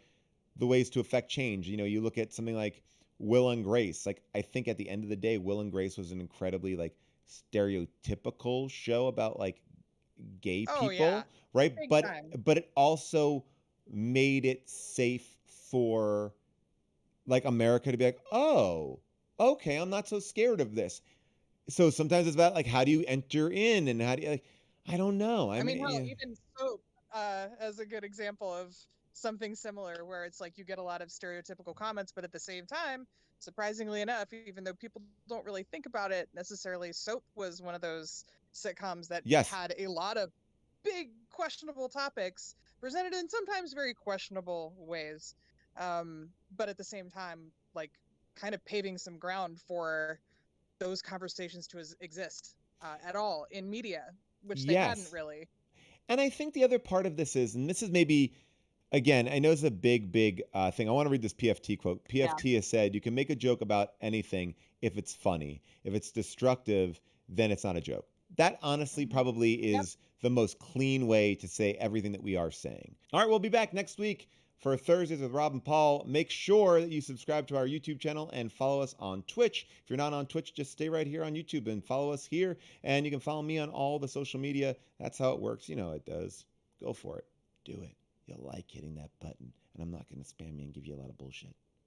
the ways to affect change. You look at something like Will and Grace. Like, I think at the end of the day, Will and Grace was an incredibly like stereotypical show about like gay people, right? Big But time. but it also made it safe for like America to be like, oh, okay, I'm not so scared of this. So sometimes it's about like, how do you enter in, and how do you like, I don't know. I mean, hell, even Soap, as a good example of something similar, where it's like you get a lot of stereotypical comments, but at the same time, surprisingly enough, even though people don't really think about it necessarily, Soap was one of those sitcoms that had a lot of big questionable topics presented in sometimes very questionable ways, but at the same time, like, kind of paving some ground for those conversations to exist at all in media, which they hadn't really. And I think the other part of this is, and this is maybe, again, I know it's a big thing. I want to read this PFT quote. PFT has said, you can make a joke about anything if it's funny. If it's destructive, then it's not a joke. That honestly probably is the most clean way to say everything that we are saying. All right, we'll be back next week for Thursdays with Rob and Paul. Make sure that you subscribe to our YouTube channel and follow us on Twitch. If you're not on Twitch, just stay right here on YouTube and follow us here. And you can follow me on all the social media. That's how it works. You know it does. Go for it. Do it. You'll like hitting that button. And I'm not going to spam you and give you a lot of bullshit.